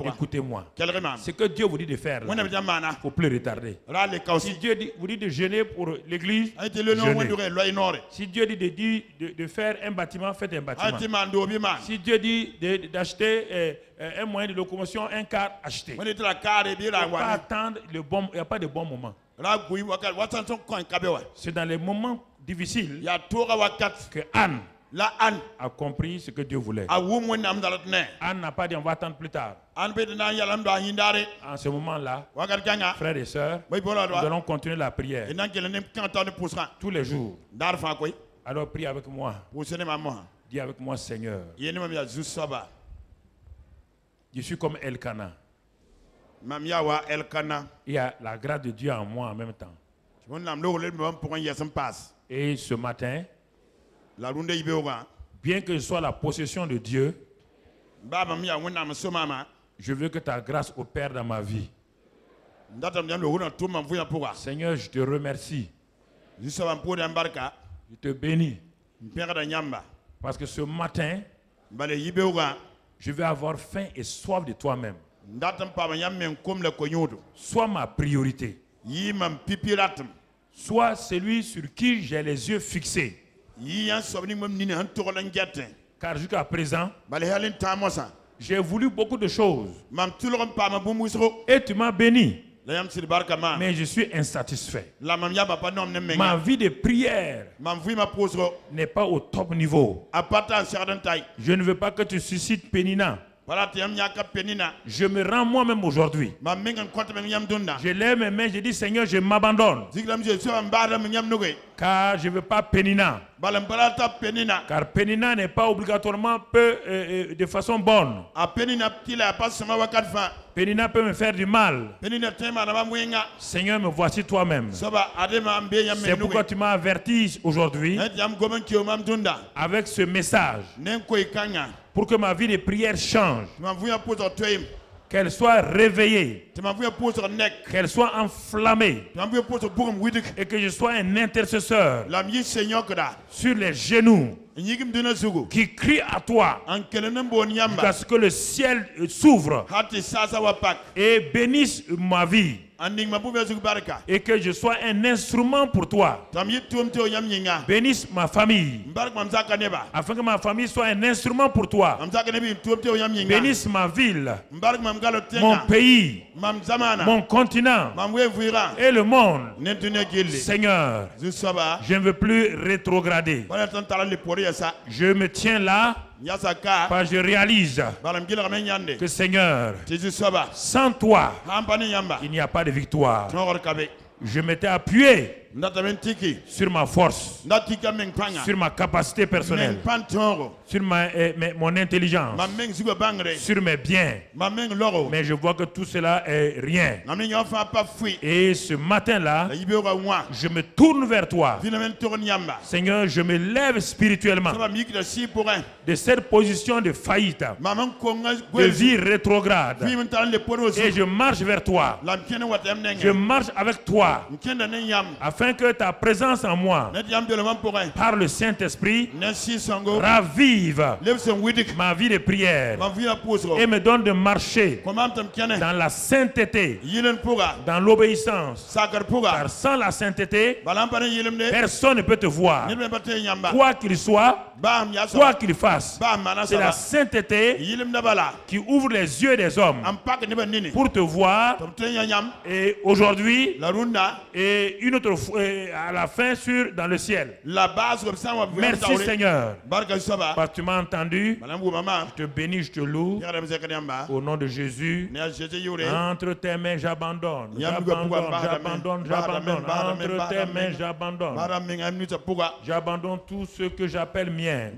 écoutez-moi. Ce que Dieu vous dit de faire, il ne faut plus retarder. Si Dieu vous dit de jeûner pour l'église, jeûnez. Si Dieu dit de faire un bâtiment, faites un bâtiment. Si Dieu dit d'acheter un moyen de locomotion, un car, achetez. Il ne faut pas attendre le bon, il n'y a pas de bon moment. C'est dans les moments difficiles que Anne a compris ce que Dieu voulait. Anne n'a pas dit on va attendre plus tard. En ce moment-là, frères et sœurs, nous allons continuer la prière tous les jours. Alors prie avec moi. Dis avec moi, Seigneur. Je suis comme Elkana. Il y a la grâce de Dieu en moi en même temps. Et ce matin, bien que je sois la possession de Dieu, je veux que ta grâce opère dans ma vie. Seigneur, je te remercie. Je te bénis. Parce que ce matin, je vais avoir faim et soif de toi-même. Sois ma priorité. Sois celui sur qui j'ai les yeux fixés. Car jusqu'à présent, j'ai voulu beaucoup de choses. Et tu m'as béni. Mais je suis insatisfait. Ma vie de prière n'est pas au top niveau. Je ne veux pas que tu suscites Pénina. Je me rends moi-même aujourd'hui. Je lève mes mains, je dis Seigneur, je m'abandonne. Car je ne veux pas Pénina. Car Pénina n'est pas obligatoirement de façon bonne. Pénina peut me faire du mal. Seigneur, me voici toi-même. C'est pourquoi tu m'as averti aujourd'hui avec ce message. Pour que ma vie de prière change. Qu'elle soit réveillée. Qu'elle soit enflammée. Et que je sois un intercesseur sur les genoux qui crient à toi jusqu'à ce que le ciel s'ouvre et bénisse ma vie. Et que je sois un instrument pour toi. Bénisse ma famille. Afin que ma famille soit un instrument pour toi. Bénisse ma ville, mon pays, mon continent et le monde. Seigneur, je ne veux plus rétrograder. Je me tiens là parce que je réalise que Seigneur, sans toi, il n'y a pas de victoire. Je m'étais appuyé sur ma force, sur ma capacité personnelle, sur mon intelligence, sur mes biens. Mais je vois que tout cela est rien. Et ce matin-là, je me tourne vers toi. Seigneur, je me lève spirituellement de cette position de faillite, de vie rétrograde. Et je marche vers toi. Je marche avec toi. Afin que ta présence en moi, par le Saint-Esprit, ravive ma vie de prière et me donne de marcher dans la sainteté, dans l'obéissance. Car sans la sainteté, personne ne peut te voir. Quoi qu'il soit, quoi qu'il fasse, c'est la sainteté qui ouvre les yeux des hommes pour te voir. Et aujourd'hui, et une autre fois, à la fin dans le ciel. Merci Seigneur, parce que tu m'as entendu. Je te bénis, je te loue. Au nom de Jésus, entre tes mains j'abandonne. J'abandonne. Entre tes mains j'abandonne. J'abandonne tout ce que j'appelle mien.